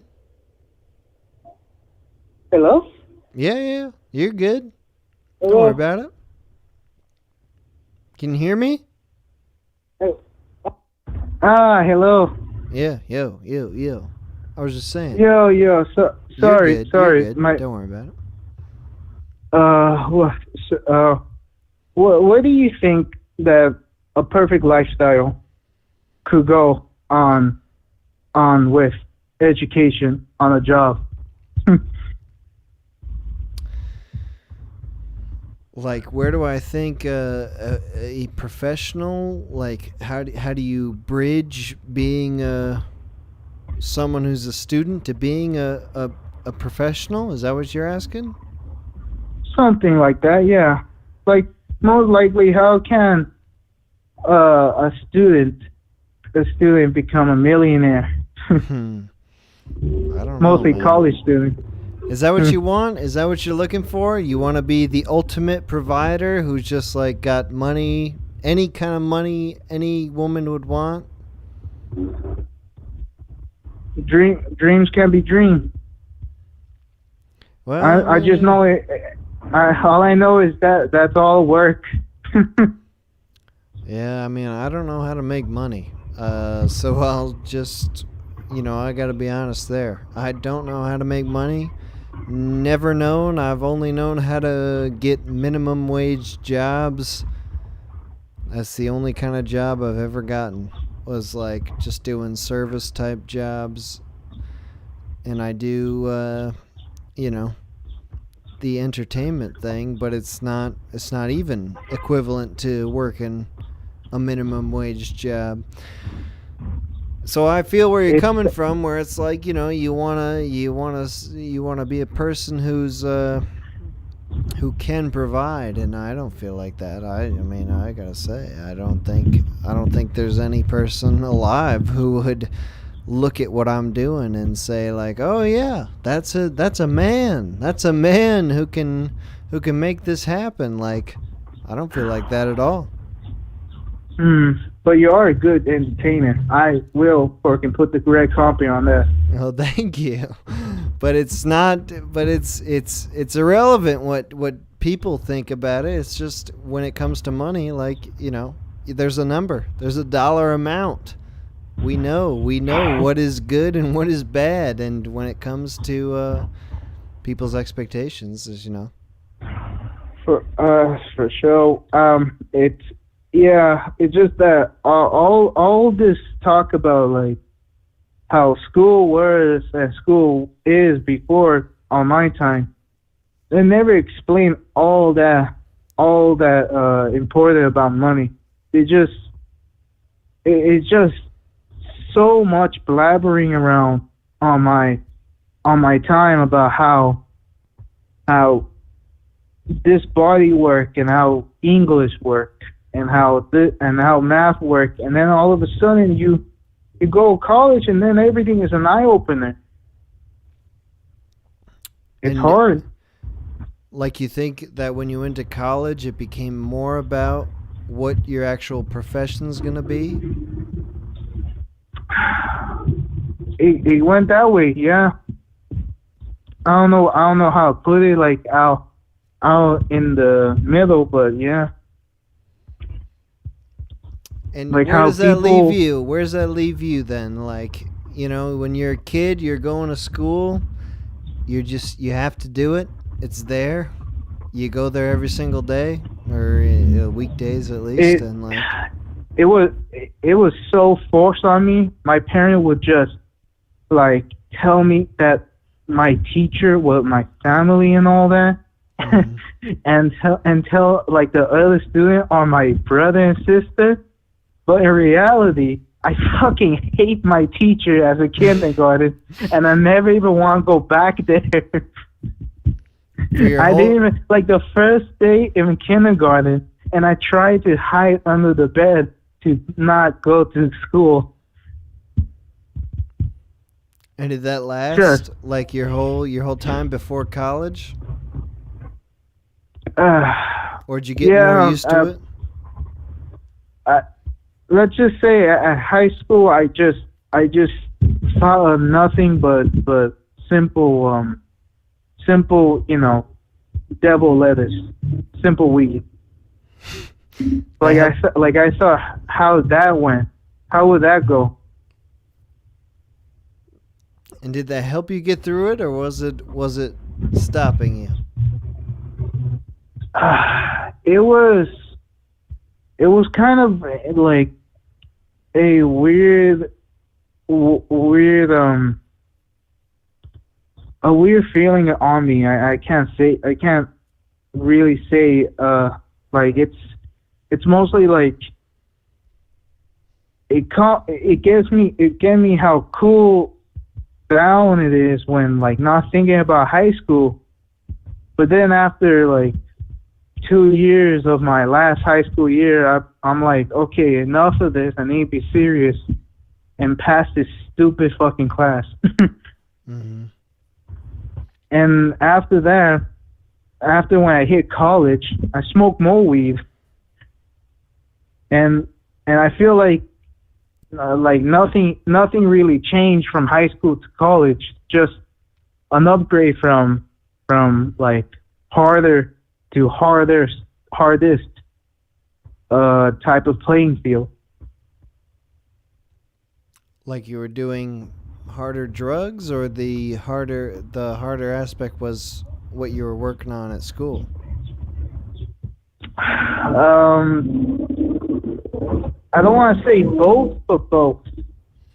Hello? Yeah, you're good. Hello? Don't worry about it. Can you hear me? Hello. Yeah, yo. I was just saying. Yo. Sorry. You're good. Don't worry about it. What do you think that a perfect lifestyle could go on with education on a job? Like, where do I think a professional, like, how do you bridge being someone who's a student to being a professional? Is that what you're asking? Something like that, yeah. Like, most likely, how can a student become a millionaire? I don't know. Mostly Man. college student. Is that what you want? Is that what you're looking for? You want to be the ultimate provider who's just like got money, any kind of money any woman would want? Dreams can be dreamed. Well, I just know it. All I know is that's all work. Yeah, I mean, I don't know how to make money. So I'll just, I got to be honest there. I don't know how to make money. Never known. I've only known how to get minimum wage jobs. That's the only kind of job I've ever gotten, was like just doing service type jobs. And I do, the entertainment thing, but it's not even equivalent to working a minimum wage job. So I feel where you're coming from, where it's like, you wanna be a person who can provide, and I don't feel like that. I mean, I gotta say, I don't think there's any person alive who would look at what I'm doing and say like, oh yeah, that's a man who can make this happen. Like, I don't feel like that at all. But you are a good entertainer. I will fucking put the correct copy on that. Oh, thank you. But it's not. But it's irrelevant what people think about it. It's just when it comes to money, like, there's a number. There's a dollar amount. We know what is good and what is bad, and when it comes to people's expectations, as you know. For sure. It's just that all this talk about like how school was and school is before on my time, they never explain all that important about money. It's just so much blabbering around on my time about how this body work and how English work and how math work, and then all of a sudden you go to college and then everything is an eye opener. It's hard. Like, you think that when you went to college it became more about what your actual profession's gonna be? It went that way, yeah. I don't know how to put it, like out in the middle, but yeah. And like where does that leave you? Where does that leave you then? Like, when you're a kid, you're going to school, you have to do it. It's there. You go there every single day, or weekdays at least, and like. It was so forced on me. My parent would just like tell me that my teacher was my family and all that, and tell like the other student are my brother and sister. But in reality, I fucking hate my teacher as a kindergarten, and I never even want to go back there. I didn't even, like, the first day in kindergarten, and I tried to hide under the bed to not go to school. And did that last like your whole time before college? Or did you get more used to it? Let's just say at high school, I just saw nothing but simple, devil lettuce, simple weed. I saw how that went. How would that go? And did that help you get through it, or was it stopping you? It was kind of like a weird feeling on me. I can't really say like it's mostly like it gets me how cool down it is when like not thinking about high school, but then after like 2 years of my last high school year, I'm like, okay, enough of this. I need to be serious and pass this stupid fucking class. Mm-hmm. And after that, after when I hit college, I smoked more weed, and I feel like nothing really changed from high school to college. Just an upgrade from like harder to hardest type of playing field. Like you were doing harder drugs, or the harder aspect was what you were working on at school? I don't want to say both, but both.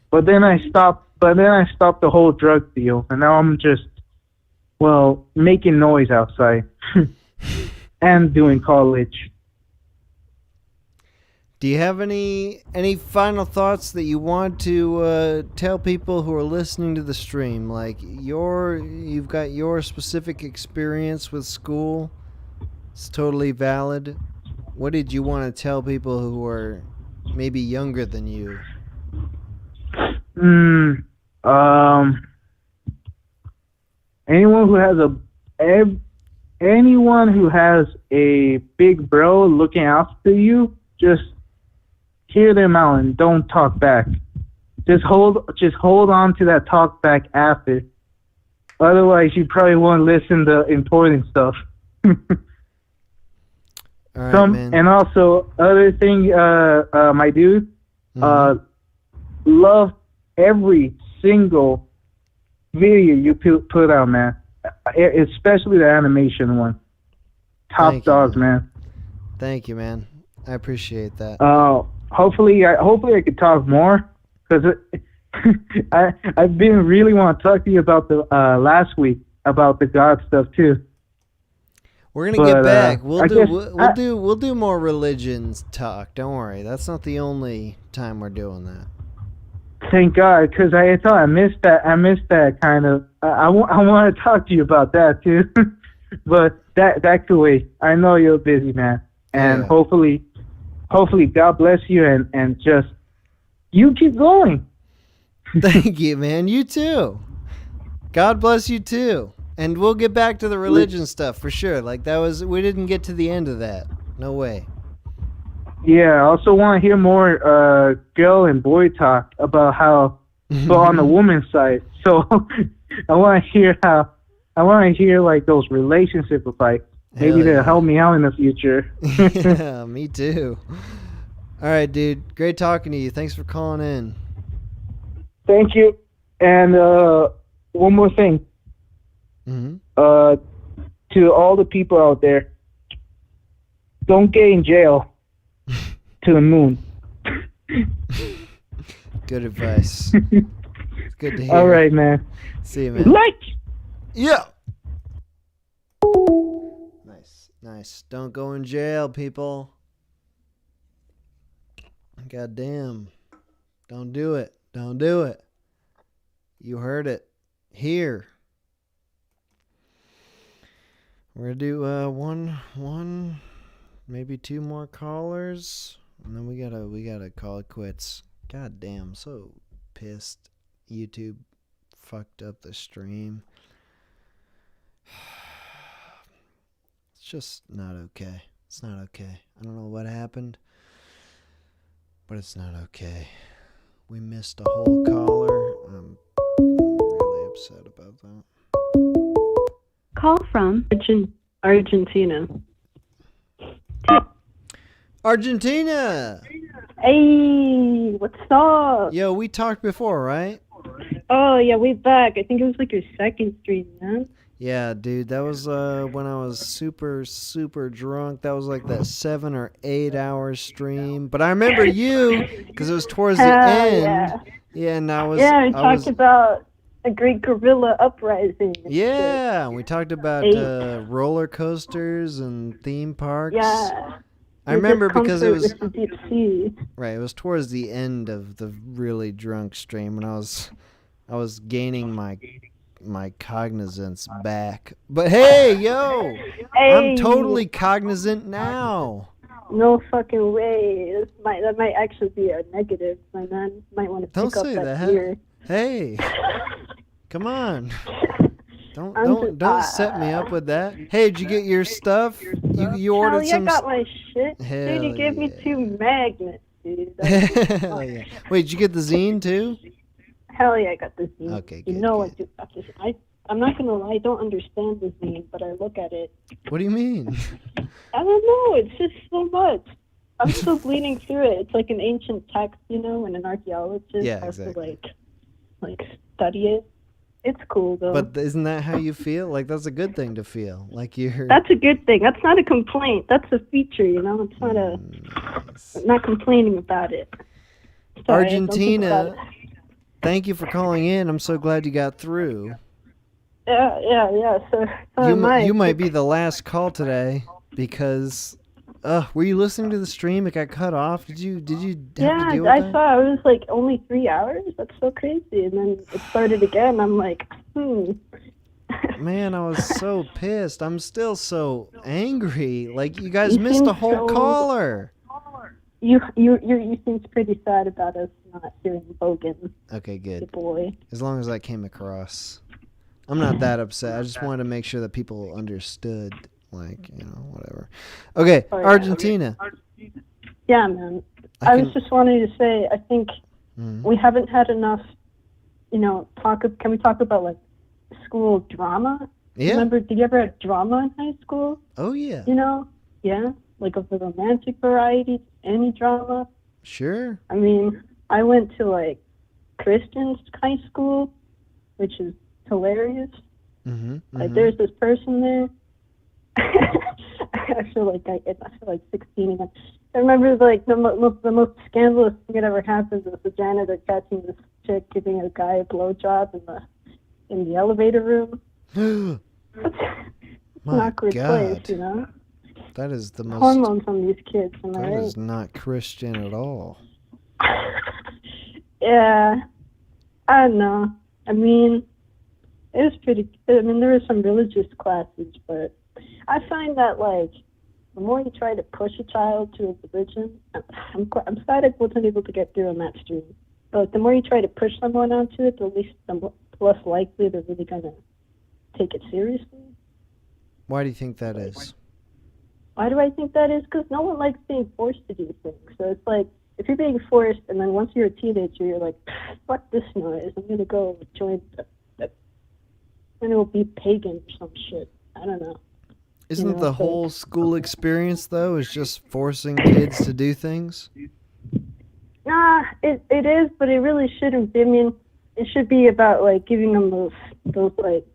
But then I stopped the whole drug deal, and now I'm just, well, making noise outside and doing college. Do you have any final thoughts that you want to tell people who are listening to the stream? Like you've got your specific experience with school. It's totally valid. What did you want to tell people who are maybe younger than you? Anyone who has a big bro looking after you, just hear them out and don't talk back. Just hold on to that talk back after. Otherwise, you probably won't listen to important stuff. All right, man. And also, other thing, my dude, love every single video you put out, man. Especially the animation one. Top dog, man. Thank you, man. I appreciate that. Hopefully I could talk more, because I've been really want to talk to you about the last week about the God stuff too. We're gonna get back. We'll do more religions talk. Don't worry. That's not the only time we're doing that. Thank God, because I thought I missed that kind of. I want to talk to you about that too, but that could wait. I know you're busy, man, and hopefully God bless you and just you keep going. Thank you, man. You too. God bless you too. And we'll get back to the religion stuff for sure. Like we didn't get to the end of that. No way. Yeah, I also want to hear more girl and boy talk about how, but on the woman's side. So I want to hear like those relationship advice. Maybe they'll help me out in the future. Yeah, me too. All right, dude. Great talking to you. Thanks for calling in. Thank you. And one more thing. To all the people out there, don't get in jail to the moon. Good advice. It's good to hear. All right, man. See you, man. Yeah. Nice. Don't go in jail, people. God damn. Don't do it. You heard it here. We're gonna do one, maybe two more callers, and then we gotta call it quits. God damn, so pissed. YouTube fucked up the stream. It's just not okay. It's not okay. I don't know what happened, but it's not okay. We missed a whole caller. I'm really upset about that. Call from Argentina. Argentina! Hey, what's up? Yo, we talked before, right? Oh, yeah, we back. I think it was like your second stream, man. Yeah, dude, that was when I was super, super drunk. That was like that 7 or 8 hour stream. But I remember you, because it was towards the end. Yeah, and we talked about a great guerrilla uprising. Yeah, we talked about roller coasters and theme parks. Yeah. I remember because it was the deep sea. Right. It was towards the end of the really drunk stream when I was gaining my cognizance back. But hey, yo, I'm totally cognizant now. No fucking way. That might actually be a negative. My man might want to pick up that gear. Hey, come on. Don't set me up with that. Hey, did you get your stuff? You Hell ordered yeah, I some. got my shit. Hell Dude, you gave me yeah. 2 magnets, dude. That's Hell yeah. Wait, did you get the zine too? Hell yeah, I got the zine. Okay, You good, know good. I'm not gonna lie, I don't understand the zine, but I look at it. What do you mean? I don't know, it's just so much. I'm still bleeding through it. It's like an ancient text, you know, and an archaeologist Yeah, has exactly. to like study it. It's cool though. But isn't that how you feel? Like that's a good thing to feel. Like you're. That's a good thing. That's not a complaint. That's a feature, you know. It's not I'm not complaining about it. Sorry, I don't think about Argentina. Thank you for calling in. I'm so glad you got through. Yeah. So am I. You might be the last call today because. Were you listening to the stream? It got cut off. Did you have to deal with I that? saw it was like only 3 hours. That's so crazy. And then it started again. I'm like, Man, I was so pissed. I'm still so angry. Like you guys You missed seem a whole so- caller. You seem pretty sad about us not hearing Bogan, Okay, the good. boy. As long as that came across. I'm not that upset. I just wanted to make sure that people understood. Like, whatever. Okay, Oh, yeah. Argentina. Yeah, man. I was just wanting to say, I think we haven't had enough, can we talk about, like, school drama? Yeah. Remember, did you ever have drama in high school? Oh, yeah. Yeah? Like, of the romantic variety, any drama? Sure. I mean, I went to, like, Christian high school, which is hilarious. Like, there's this person there. I feel like 16 again. I remember like the most scandalous thing that ever happened was the janitor catching this chick giving a guy a blowjob in the elevator room. It's My an awkward God. place, That is the most. Hormones on these kids, am I That right? is not Christian at all. Yeah, I don't know. I mean, it was pretty. I mean, there were some religious classes, but I find that like the more you try to push a child to a religion, I'm sad I wasn't able to get through on that stream. But like, the more you try to push someone onto it, the less likely they're really gonna take it seriously. Why do you think that is? Why do I think that is? Because no one likes being forced to do things. So it's like, if you're being forced, and then once you're a teenager, you're like, fuck this noise, I'm going to go join, and it will be pagan or some shit. I don't know. Isn't the whole school experience, though, is just forcing kids to do things? Nah, it is, but it really shouldn't be. I mean, it should be about, like, giving them those like,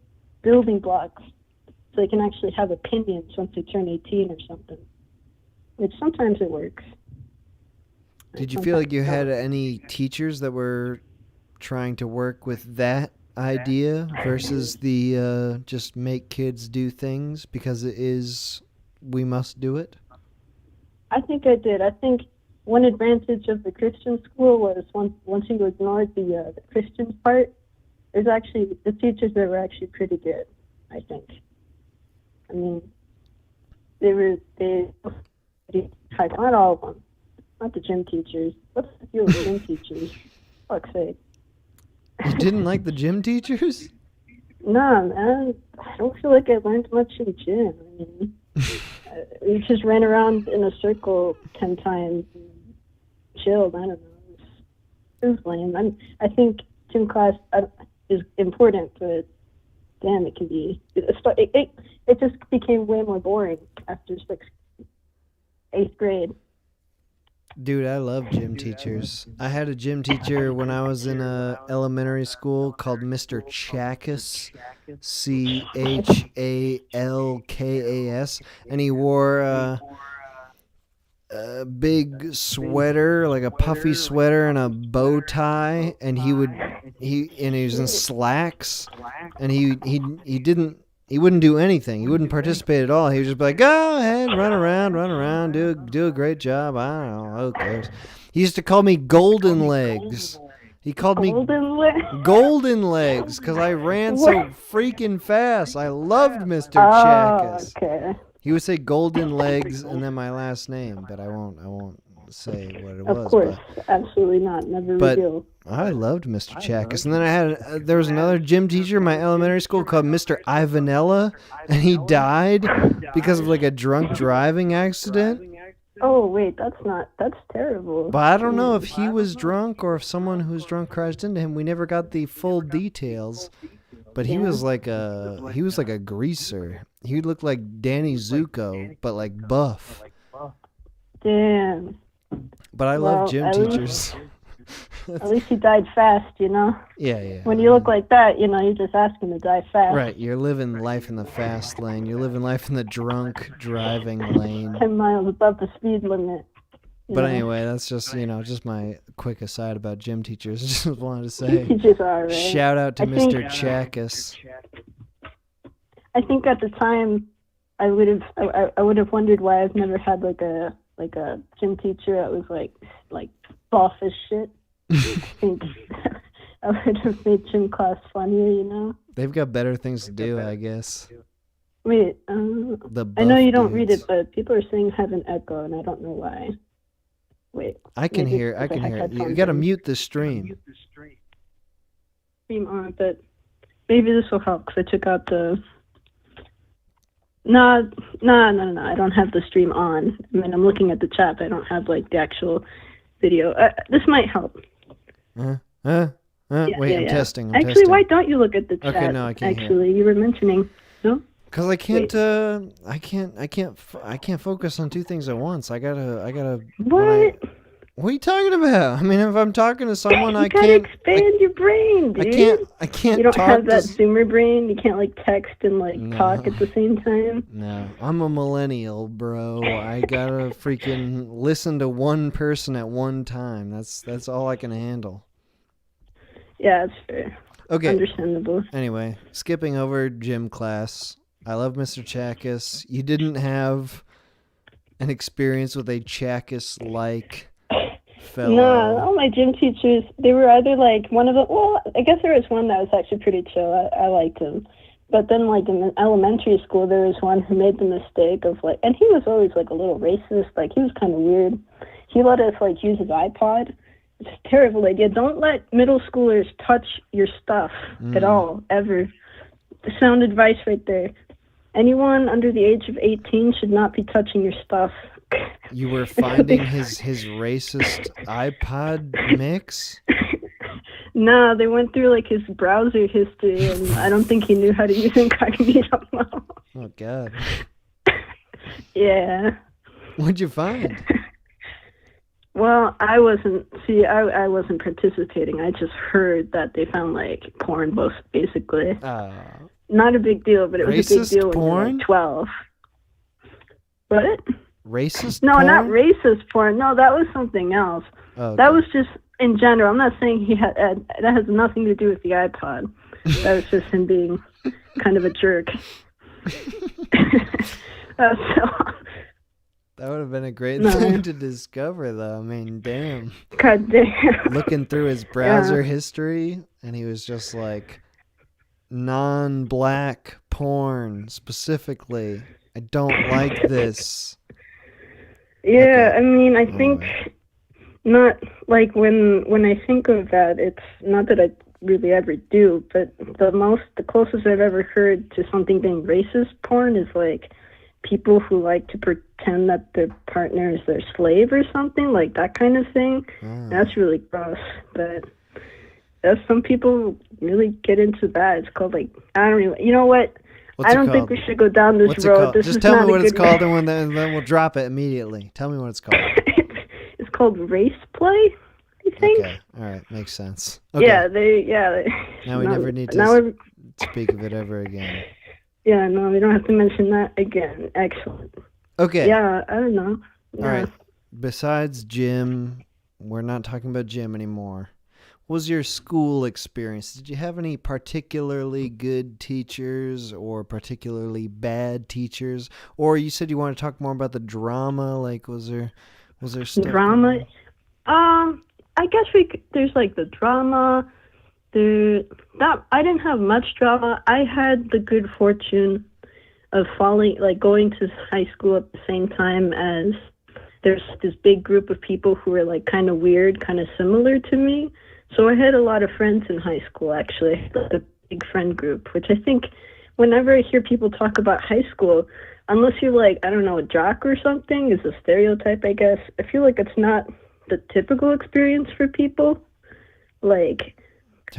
building blocks so they can actually have opinions once they turn 18 or something. Which sometimes it works. Did you feel like you had any teachers that were trying to work with that idea versus the just make kids do things because it is we must do it? I think I did. I think one advantage of the Christian school was once you ignored the Christian part, there's actually the teachers that were actually pretty good, I think. I mean, not all of them. Not the gym teachers. What's the deal with gym teachers? Fuck's sake. You didn't like the gym teachers? Nah, man. I don't feel like I learned much in gym. I mean, we just ran around in a circle 10 times and chilled. I don't know. It was lame. I think gym class is important, but damn, it can be. It just became way more boring after 8th grade. Dude, I love gym teachers. I had a gym teacher when I was in elementary school called Mr. Chackus, Chalkas, and he wore a big sweater, like a puffy sweater and a bow tie, and he was in slacks, and he wouldn't do anything. He wouldn't participate at all. He would just be like, go ahead, run around, do a great job. I don't know, who cares? He used to call me Golden Legs. He called me Golden Legs because I ran so freaking fast. I loved Mr. Chackus. Okay. He would say Golden Legs and then my last name, but I won't say what it Of was. course, absolutely not. Never But reveal. I loved Mr. Chackus. And then I had there was another gym teacher in my elementary school called Mr. Ivanella, and he died because of like a drunk driving accident. Oh wait, that's terrible. But I don't know if he was drunk or if someone who was drunk crashed into him. We never got the full details. But he was like a greaser. He looked like Danny Zuko, but like buff. Damn. But I love gym teachers. At least he died fast, you know? Yeah. When you look like that, you know, you're just asking to die fast. Right, you're living life in the fast lane. You're living life in the drunk driving lane. 10 miles above the speed limit. But anyway, that's just, just my quick aside about gym teachers. I just wanted to say, teachers are, right? Shout out to Mr. Chackus. I think at the time, I would have wondered why I've never had like a gym teacher that was like buff as shit. I think I would have made gym class funnier, you know. They've got better things to do, I guess. Wait, I know you don't read it, but people are saying have an echo, and I don't know why. Wait. I can hear it. You gotta mute the stream. Stream on, but maybe this will help because I took out the. No. I don't have the stream on. I mean, I'm looking at the chat, but I don't have like the actual video. This might help. Wait, I'm testing. Actually, testing. why don't you look at the chat? Okay, no, I can't. Actually, you were mentioning. No. Because I can't. I can't focus on two things at once. I gotta. What? What are you talking about? I mean, if I'm talking to someone, I gotta can't expand your brain, dude. I can't. You don't talk have that to... Zoomer brain. You can't like text and like talk at the same time. No, I'm a millennial, bro. I gotta freaking listen to one person at one time. That's all I can handle. Yeah, that's fair. Okay. Understandable. Anyway, skipping over gym class. I love Mr. Chackus. You didn't have an experience with a Chackus-like fellow. No, all my gym teachers, they were either like one of them. Well, I guess there was one that was actually pretty chill. I liked him. But then, like in elementary school, there was one who made the mistake of like, and he was always like a little racist. Like he was kind of weird. He let us like use his iPod. It's a terrible idea. Don't let middle schoolers touch your stuff at all, ever. Sound advice right there. Anyone under the age of 18 should not be touching your stuff. You were finding his racist iPod mix? No, they went through like his browser history, and I don't think he knew how to use incognito mode. Oh, God. Yeah. What'd you find? Well, I wasn't participating. I just heard that they found like porn, basically. Not a big deal, but it was a big deal when you were like 12. What? Racist No, porn? not racist porn. No, that was something else. Oh, okay. That was just in general. I'm not saying he had that has nothing to do with the iPod. That was just him being kind of a jerk. That would have been a great thing to discover, though. I mean, damn. God damn. Looking through his browser history, and he was just like, non-black porn, specifically. I don't like this. Yeah, Okay. I mean, I think not like when I think of that, it's not that I really ever do, but the closest I've ever heard to something being racist porn is like people who like to pretend that their partner is their slave or something, like that kind of thing. That's really gross, but some people really get into that. It's called like, I don't even, you know what? I don't think we should go down this road. Just tell me what it's called, and then we'll drop it immediately. Tell me what it's called. It's called race play, I think. Okay, all right, makes sense. Okay. Yeah, Now we never need to speak of it ever again. Yeah, no, we don't have to mention that again. Excellent. Okay. Yeah, I don't know. Yeah. All right. Besides gym, we're not talking about gym anymore. What was your school experience? Did you have any particularly good teachers or particularly bad teachers? Or you said you want to talk more about the drama. Like, was there stuff? Drama? I guess there's like the drama. I didn't have much drama. I had the good fortune of going to high school at the same time as there's this big group of people who are like kind of weird, kind of similar to me. So I had a lot of friends in high school, actually. I had like, a big friend group, which I think whenever I hear people talk about high school, unless you're like, I don't know, a jock or something, is a stereotype, I guess. I feel like it's not the typical experience for people. Like,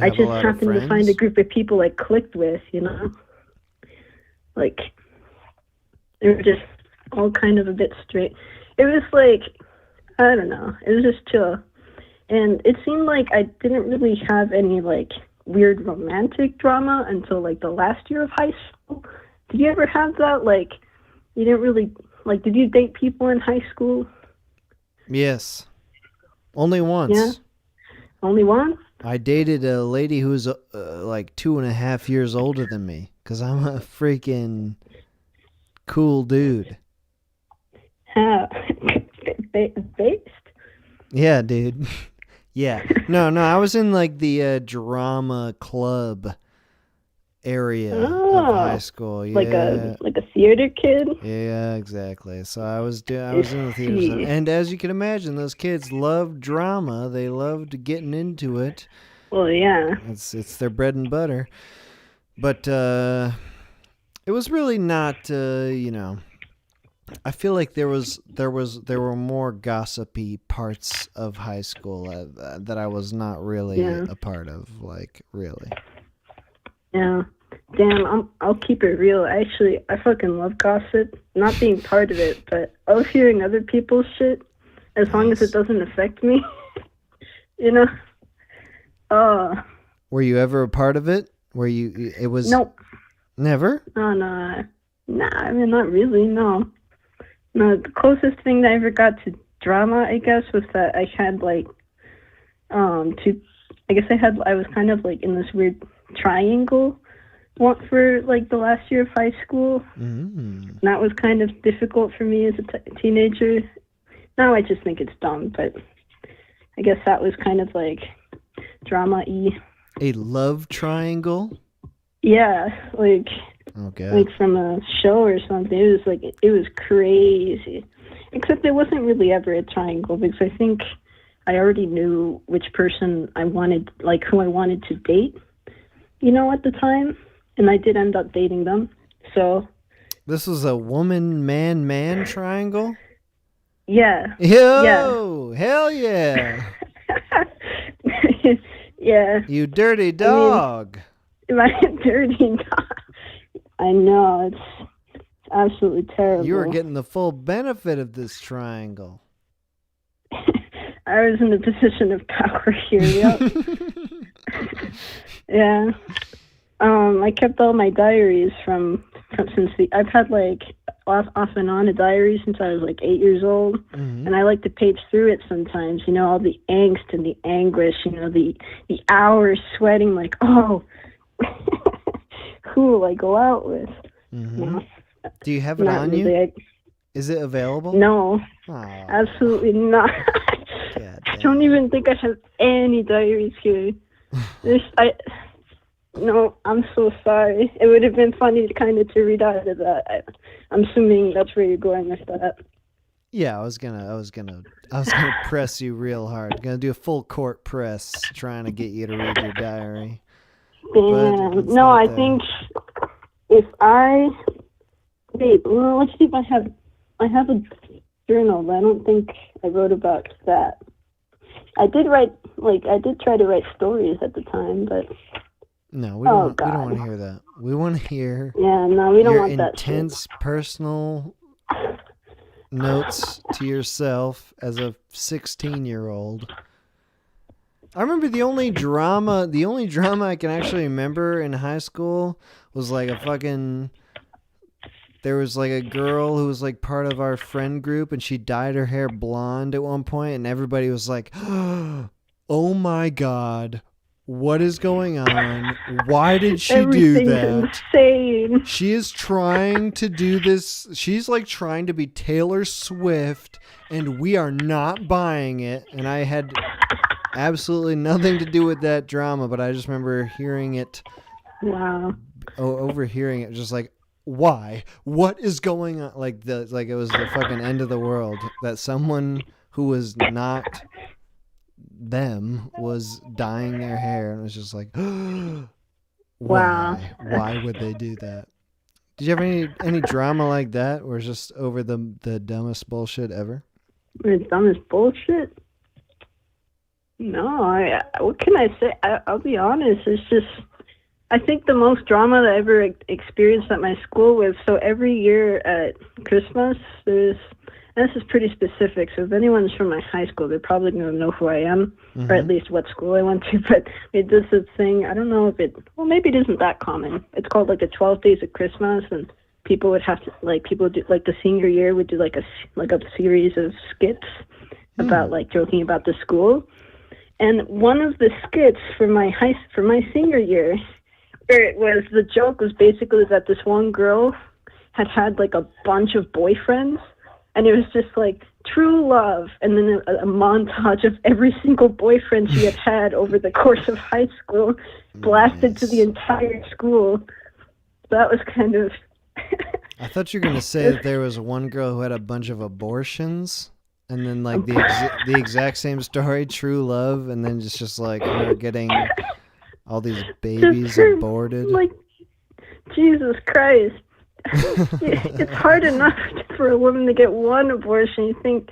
I just happened to find a group of people I clicked with, you know? Like, they were just all kind of a bit straight. It was like, I don't know, it was just chill. And it seemed like I didn't really have any, like, weird romantic drama until, like, the last year of high school. Did you ever have that? Like, you didn't really, like, did you date people in high school? Yes. Only once. Yeah? Only one? I dated a lady who was like 2.5 years older than me because I'm a freaking cool dude. How? Based? Yeah, dude. Yeah. No, I was in like the drama club area of high school. Yeah. Like a theater kid? Yeah, exactly. So I was in the theater, and as you can imagine, those kids loved drama. They loved getting into it. Well, yeah. It's their bread and butter. But it was really not. I feel like there were more gossipy parts of high school that I was not really a part of. Like, really. Yeah. Damn, I'll keep it real. Actually, I fucking love gossip. Not being part of it, but I love hearing other people's shit as long as it doesn't affect me. You know? Were you ever a part of it? It was... Nope. Never? Oh, no. Nah, I mean, not really, no. No, the closest thing that I ever got to drama, I guess, was that I had, like, I was kind of, like, in this weird triangle for like the last year of high school. And that was kind of difficult for me as a teenager. Now I just think it's dumb, but I guess that was kind of like drama-y. A love triangle? Yeah, like from a show or something. It was crazy. Except it wasn't really ever a triangle because I think I already knew which person I wanted, like who I wanted to date, you know, at the time. And I did end up dating them, so... This was a woman-man-man triangle? Yeah. Yo! Yeah. Hell yeah! Yeah. You dirty dog! My dirty dog. I know, it's absolutely terrible. You were getting the full benefit of this triangle. I was in a position of power here, yep. Yeah. I kept all my diaries I've had like off and on a diary since I was like 8 years old, and I like to page through it sometimes. You know, all the angst and the anguish. You know, the hours sweating like, oh, who will I go out with? You know? Do you have it on you? Is it available? No, absolutely not. I don't even think I have any diaries here. No, I'm so sorry. It would have been funny to read out of that. I'm assuming that's where you're going with that. Yeah, I was gonna press you real hard. Gonna do a full court press, trying to get you to read your diary. Damn. No, I think if let's see if I have a journal, but I don't think I wrote about that. I did try to write stories at the time, but. No, we don't want to hear that. We want to hear we don't want that intense personal notes to yourself as a 16-year-old. I remember the only drama I can actually remember in high school was like there was like a girl who was like part of our friend group, and she dyed her hair blonde at one point, and everybody was like, oh my God, what is going on? Why did she do that? Insane. She is trying to do this. She's like trying to be Taylor Swift, and we are not buying it. And I had absolutely nothing to do with that drama, but I just remember hearing it. Wow. Overhearing it, just like, why? What is going on? Like it was the fucking end of the world that someone who was not them was dyeing their hair, and it was just like, why? Wow. Why would they do that? Did you have any drama like that, or just over the dumbest bullshit ever? The dumbest bullshit? No, what can I say? I'll be honest. It's just, I think the most drama that I ever experienced at my school was, so every year at Christmas, and this is pretty specific, so if anyone's from my high school, they're probably going to know who I am, or at least what school I went to, but it does this thing, I don't know if maybe it isn't that common. It's called like the 12 Days of Christmas, and people would have to, people do, like the senior year would do like a series of skits about like joking about the school. And one of the skits for my senior year, the joke was basically that this one girl had like a bunch of boyfriends, and it was just like true love, and then a montage of every single boyfriend she had over the course of high school, blasted to the entire school. That was kind of. I thought you were gonna say that there was one girl who had a bunch of abortions. And then like the exact same story, true love, and then just like her getting all these babies aborted. Like, Jesus Christ. It's hard enough for a woman to get one abortion. You think,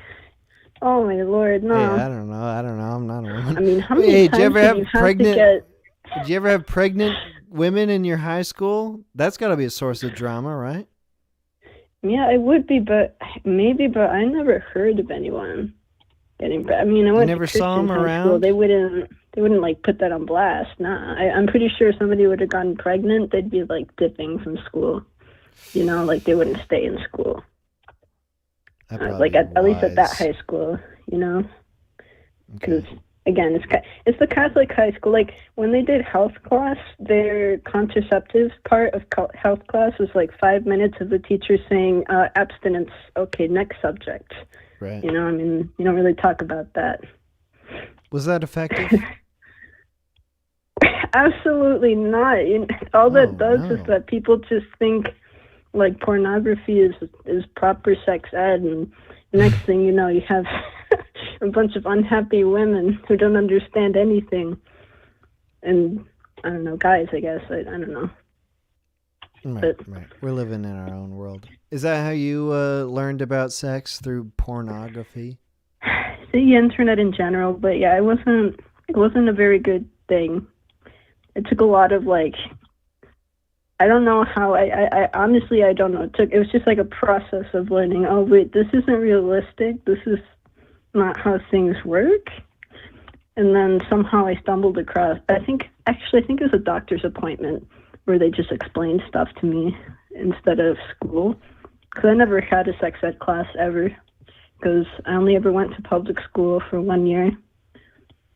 oh my Lord, no. Hey, I don't know. I'm not a woman. I mean, how many times Did you ever have pregnant women in your high school? That's got to be a source of drama, right? Yeah, it would be, but I never heard of anyone getting. I mean, I went never to saw them Christian high around? school. They wouldn't like put that on blast. Nah, I'm pretty sure if somebody would have gotten pregnant, they'd be like dipping from school. You know, like they wouldn't stay in school. Like at least at that high school, you know, because. Okay. Again, it's the Catholic high school. Like, when they did health class, their contraceptives part of health class was like 5 minutes of the teacher saying, abstinence, okay, next subject. Right. You know, I mean, you don't really talk about that. Was that effective? Absolutely not. All that does is that people just think, like, pornography is proper sex ed, and next thing you know, you have a bunch of unhappy women who don't understand anything. And, I don't know, guys, I guess. I don't know. Right. We're living in our own world. Is that how you learned about sex, through pornography? The internet in general, but yeah, it wasn't a very good thing. It took a lot of, like, I don't know how, I honestly, I don't know. It was just like a process of learning, oh, wait, this isn't realistic. This is not how things work. And then somehow I stumbled across, I think it was a doctor's appointment where they just explained stuff to me instead of school. Because I never had a sex ed class ever, because I only ever went to public school for 1 year.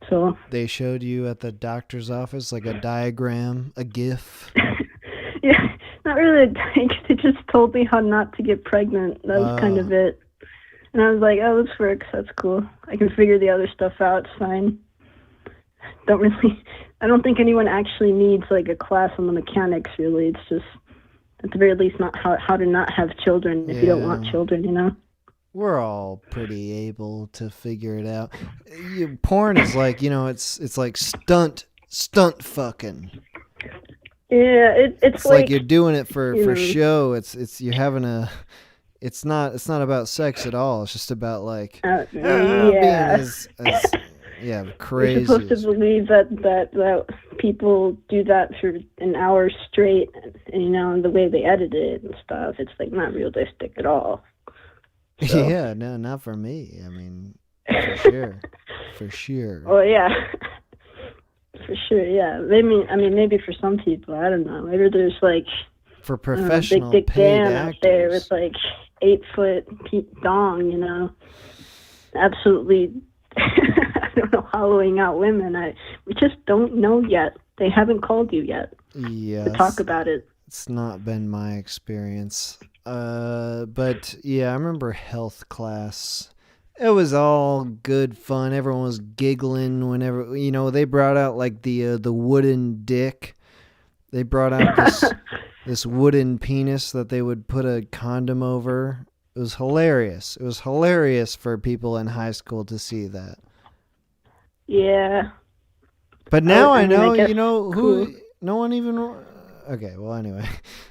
So they showed you at the doctor's office like a diagram, a GIF. Yeah, not really. They just told me how not to get pregnant. That was kind of it. And I was like, oh, this works. That's cool. I can figure the other stuff out. It's fine. I don't think anyone actually needs like a class on the mechanics, really. It's just, at the very least, not how to not have children if you don't want children, you know? We're all pretty able to figure it out. Porn is like, it's like stunt fucking. Yeah, it's like you're doing it for show. It's you're having a. It's not about sex at all. It's just about like being as crazy. You're supposed to believe that people do that for an hour straight, and the way they edit it and stuff. It's like not realistic at all. So. Yeah, no, not for me. I mean, for sure. Oh yeah. For sure, yeah. Maybe for some people, I don't know. Maybe there's like for professional big dick paid Dan actors. out there with like 8-foot dong, absolutely. I don't know, hollowing out women. We just don't know yet. They haven't called you yet to talk about it. It's not been my experience. But yeah, I remember health class. It was all good fun. Everyone was giggling whenever, they brought out like the wooden dick. They brought out this wooden penis that they would put a condom over. It was hilarious. It was hilarious for people in high school to see that. Yeah. But now I mean, know, I guess you know, who, cool. no one even, okay, well, anyway,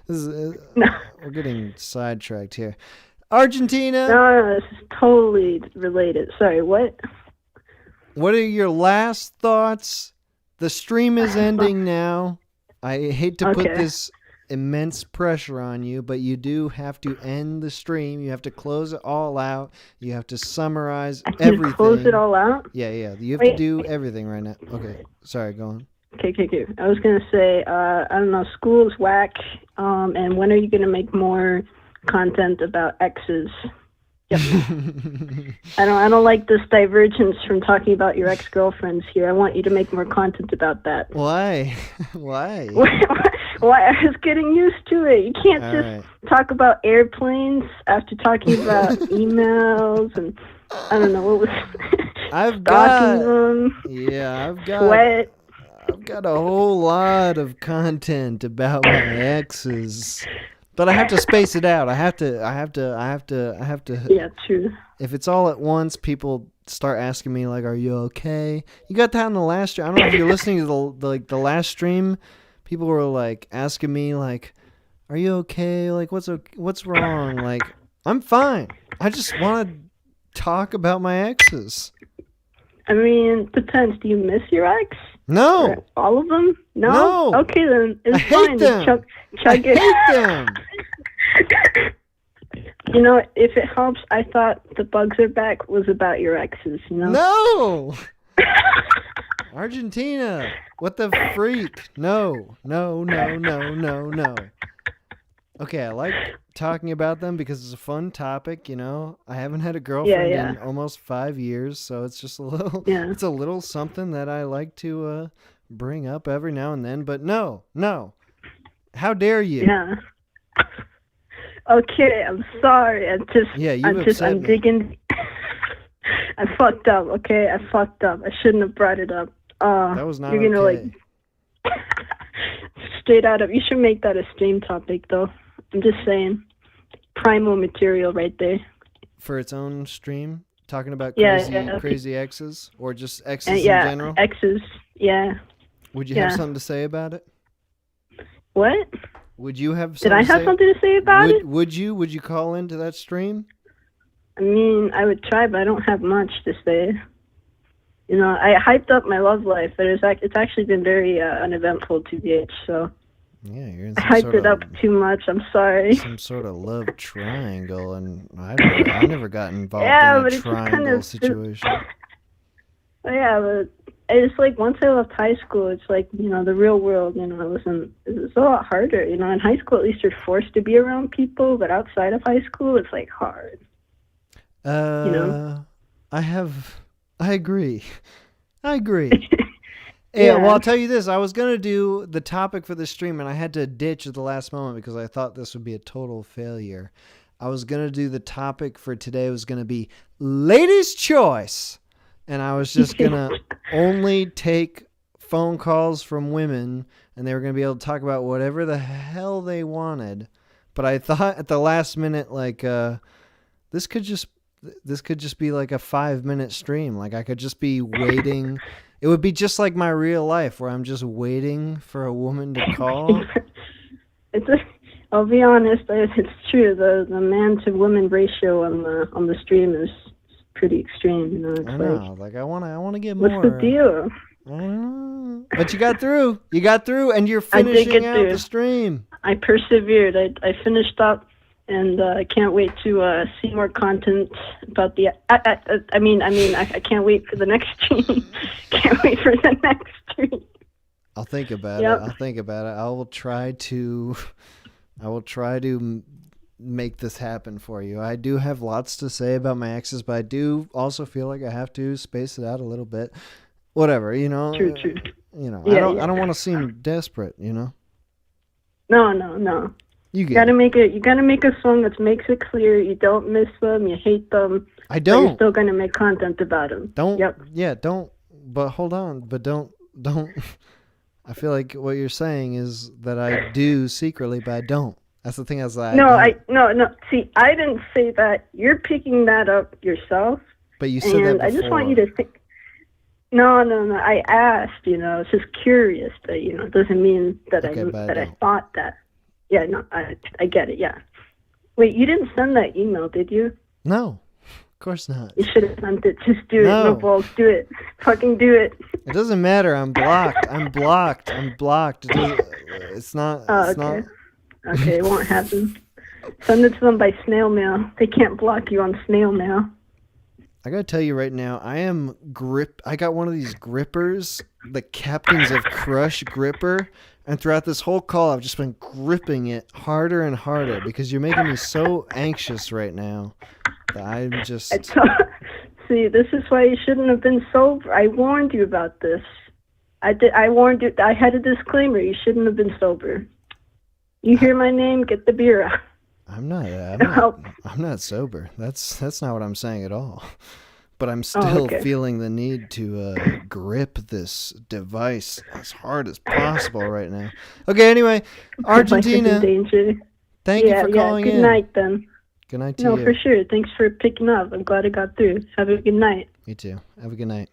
this is, No. we're getting sidetracked here. Argentina, No, this is totally related. Sorry, what? what are your last thoughts? The stream is ending now. I hate to put Okay. this immense pressure on you, but you do have to end the stream. You have to close it all out. You have to summarize I can everything. close it all out? Yeah. You have Wait. to do everything right now. Okay, sorry, go on. Okay. I was going to say, I don't know, school's whack, and when are you going to make more content about exes? Yep. I don't like this divergence from talking about your ex-girlfriends here. I want you to make more content about that. Why? Why? Why? I was getting used to it. You can't All just right. talk about airplanes after talking about emails and I don't know what was I've stalking got, them, yeah, sweat. I've got a whole lot of content about my exes, but I have to space it out. I have to. Yeah, true. If it's all at once, people start asking me like, "Are you okay?" You got that in the last stream. I don't know if you're listening to the last stream. People were like asking me like, "Are you okay? Like, what's wrong?" Like, I'm fine. I just want to talk about my exes. I mean, depends. Do you miss your ex? No. Or all of them? No? No. Okay, then. It's I hate fine. them. Chug I it. hate them. You know, if it helps, I thought The Bugs Are Back was about your exes, you know? No. Argentina. What the freak? No. Okay, I like talking about them because it's a fun topic, you know. I haven't had a girlfriend Yeah. in almost 5 years, so it's just a little Yeah. it's a little something that I like to bring up every now and then, but no. How dare you? Yeah. Okay, I'm sorry. I'm upset me. digging. I fucked up, okay? I fucked up. I shouldn't have brought it up. That was not you're gonna okay. straight out of. You should make that a stream topic, though. I'm just saying. Primal material right there. For its own stream, talking about Yeah, crazy yeah, okay. crazy exes or just exes And in yeah, general. exes. Yeah. Would you have yeah. something to say about it? What? Would you have Did something I to have say? something to say about it? Would you call into that stream? I mean, I would try, but I don't have much to say. You know, I hyped up my love life, but it's actually been very uneventful to BH, so Yeah, you're in I some hyped sort it of up too much. I'm sorry. some sort of love triangle, and I never got involved Yeah, in but a it's just kind triangle of- situation. Yeah, but it's like once I left high school, it's like, you know, the real world, you know, it's a lot harder. You know, in high school, at least you're forced to be around people, but outside of high school, it's like hard. know? I agree. Yeah, Yeah. well, I'll tell you this. I was going to do the topic for the stream, and I had to ditch at the last moment because I thought this would be a total failure. I was going to do the topic for today was going to be Ladies' Choice, and I was just going to only take phone calls from women, and they were going to be able to talk about whatever the hell they wanted. But I thought at the last minute, like, this could just be like a 5-minute stream. Like I could just be waiting. It would be just like my real life where I'm just waiting for a woman to call. I'll be honest, it's true. The man to woman ratio on the stream is pretty extreme. You know, it's I know. Like I want to get what's more. the deal? I don't know. But you got through. You got through, and you're I did finishing get out through. the stream. I persevered. I finished up, and I can't wait to see more content about the. I can't wait for the next stream. Can't wait for the next stream. I'll think about Yep. it. I will try to make this happen for you. I do have lots to say about my exes, but I do also feel like I have to space it out a little bit. Whatever, you know. True. You know, Yeah, I don't want to seem desperate, you know. No. You You get gotta it. make a song that makes it clear you don't miss them, you hate them. I But you're don't. still gonna make content about them. Don't. Yep. Yeah, don't. But hold on. But don't. I feel like what you're saying is that I do secretly, but I don't. That's the thing. No. See, I didn't say that. You're picking that up yourself. But you said that and before. I just want you to think. No. I asked. I was just curious, but it doesn't mean that I thought that. Yeah, no, I get it. Yeah. Wait, you didn't send that email, did you? No, of course not. You should have sent it. Just do it. No balls. Do it. Fucking do it. It doesn't matter. I'm blocked. I'm blocked. It's not. It's not. Okay, it won't happen. Send it to them by snail mail. They can't block you on snail mail. I gotta tell you right now, I got one of these grippers, the Captains of Crush gripper, and throughout this whole call, I've just been gripping it harder and harder because you're making me so anxious right now that I'm just... See, this is why you shouldn't have been sober. I warned you about this. I warned you. I had a disclaimer. You shouldn't have been sober. You hear my name, get the beer out. I'm not sober. That's not what I'm saying at all. But I'm still feeling the need to grip this device as hard as possible right now. Okay, anyway, Argentina. Thank you for calling in. Good night, then. Good night to you. No, for sure. Thanks for picking up. I'm glad it got through. Have a good night. You too. Have a good night.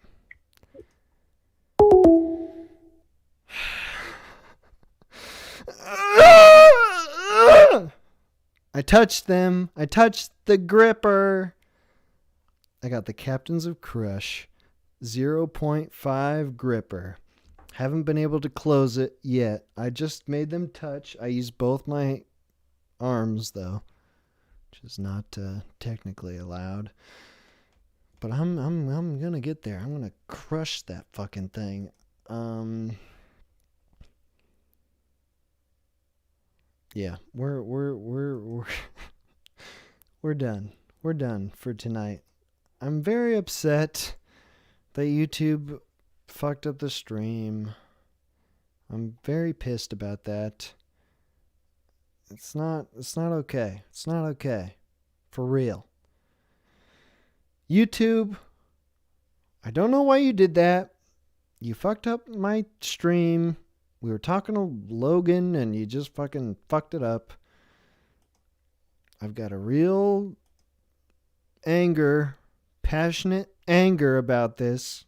I touched them. I touched the gripper. I got the Captains of Crush 0.5 gripper. Haven't been able to close it yet. I just made them touch. I used both my arms though, which is not technically allowed. But I'm gonna get there. I'm gonna crush that fucking thing. Yeah, we're done. We're done for tonight. I'm very upset that YouTube fucked up the stream. I'm very pissed about that. It's not okay. It's not okay. For real. YouTube, I don't know why you did that. You fucked up my stream. We were talking to Logan and you just fucking fucked it up. I've got a real passionate anger about this.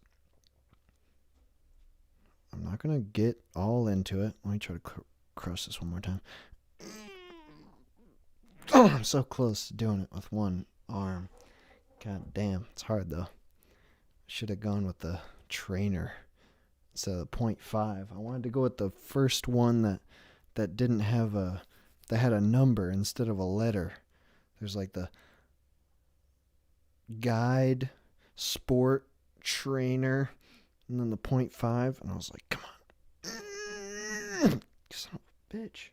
I'm not going to get all into it. Let me try to crush this one more time. Oh, I'm so close to doing it with one arm. God damn, it's hard though. Should have gone with the trainer. So the 0.5. I wanted to go with the first one that didn't have that had a number instead of a letter. There's like the guide, sport, trainer, and then the 0.5. And I was like, come on. Son of a bitch.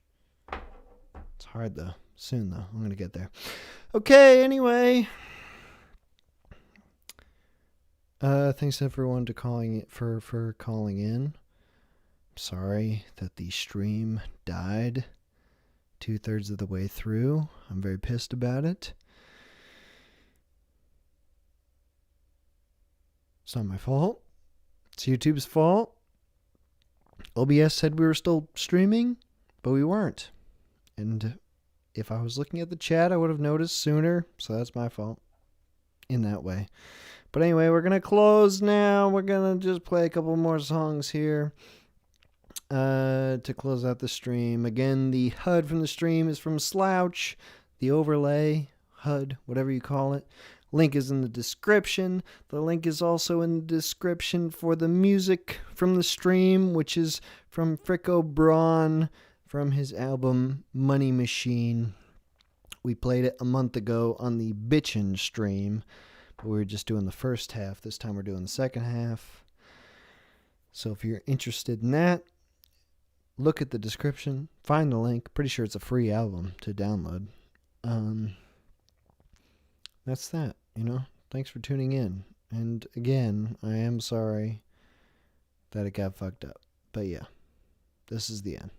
It's hard though. Soon though. I'm going to get there. Okay, anyway. Thanks everyone for calling in. Sorry that the stream died 2/3 of the way through. I'm very pissed about it. It's not my fault. It's YouTube's fault. OBS said we were still streaming, but we weren't. And if I was looking at the chat, I would have noticed sooner, so that's my fault in that way. But anyway, we're going to close now. We're going to just play a couple more songs here to close out the stream. Again, the HUD from the stream is from Slouch, the overlay, HUD, whatever you call it. Link is in the description. The link is also in the description for the music from the stream, which is from Fricko Braun from his album Money Machine. We played it a month ago on the Bitchin' stream. We were just doing the first half. This time we're doing the second half. So if you're interested in that, look at the description. Find the link. Pretty sure it's a free album to download. That's that, Thanks for tuning in. And again, I am sorry that it got fucked up. But yeah, this is the end.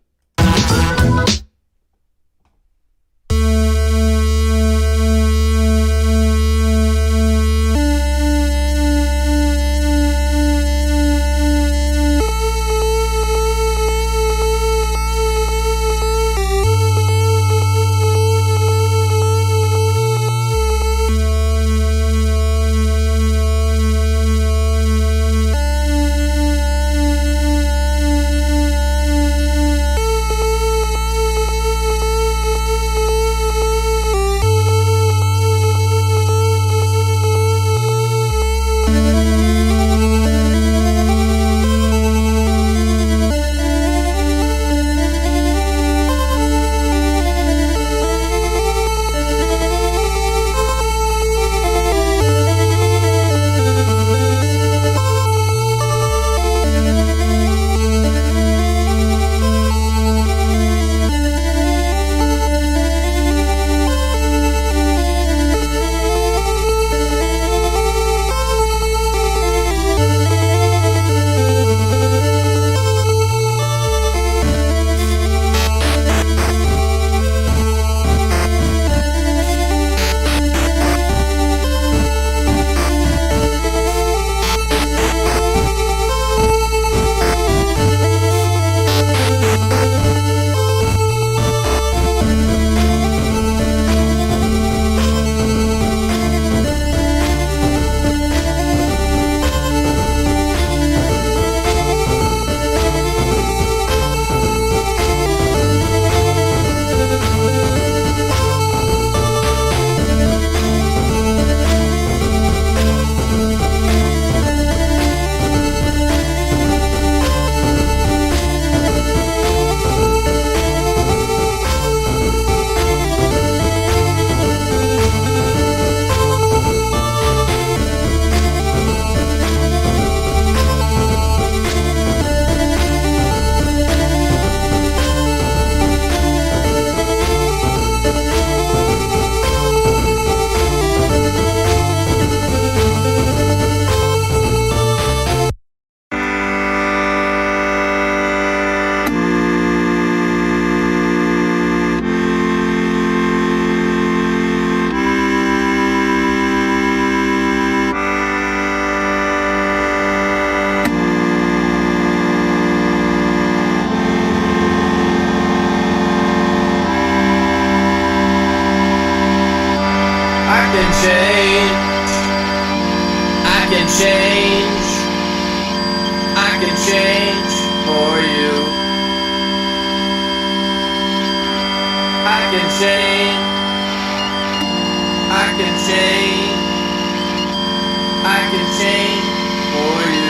change. I can change. I can change for you. I can change. I can change. I can change for you.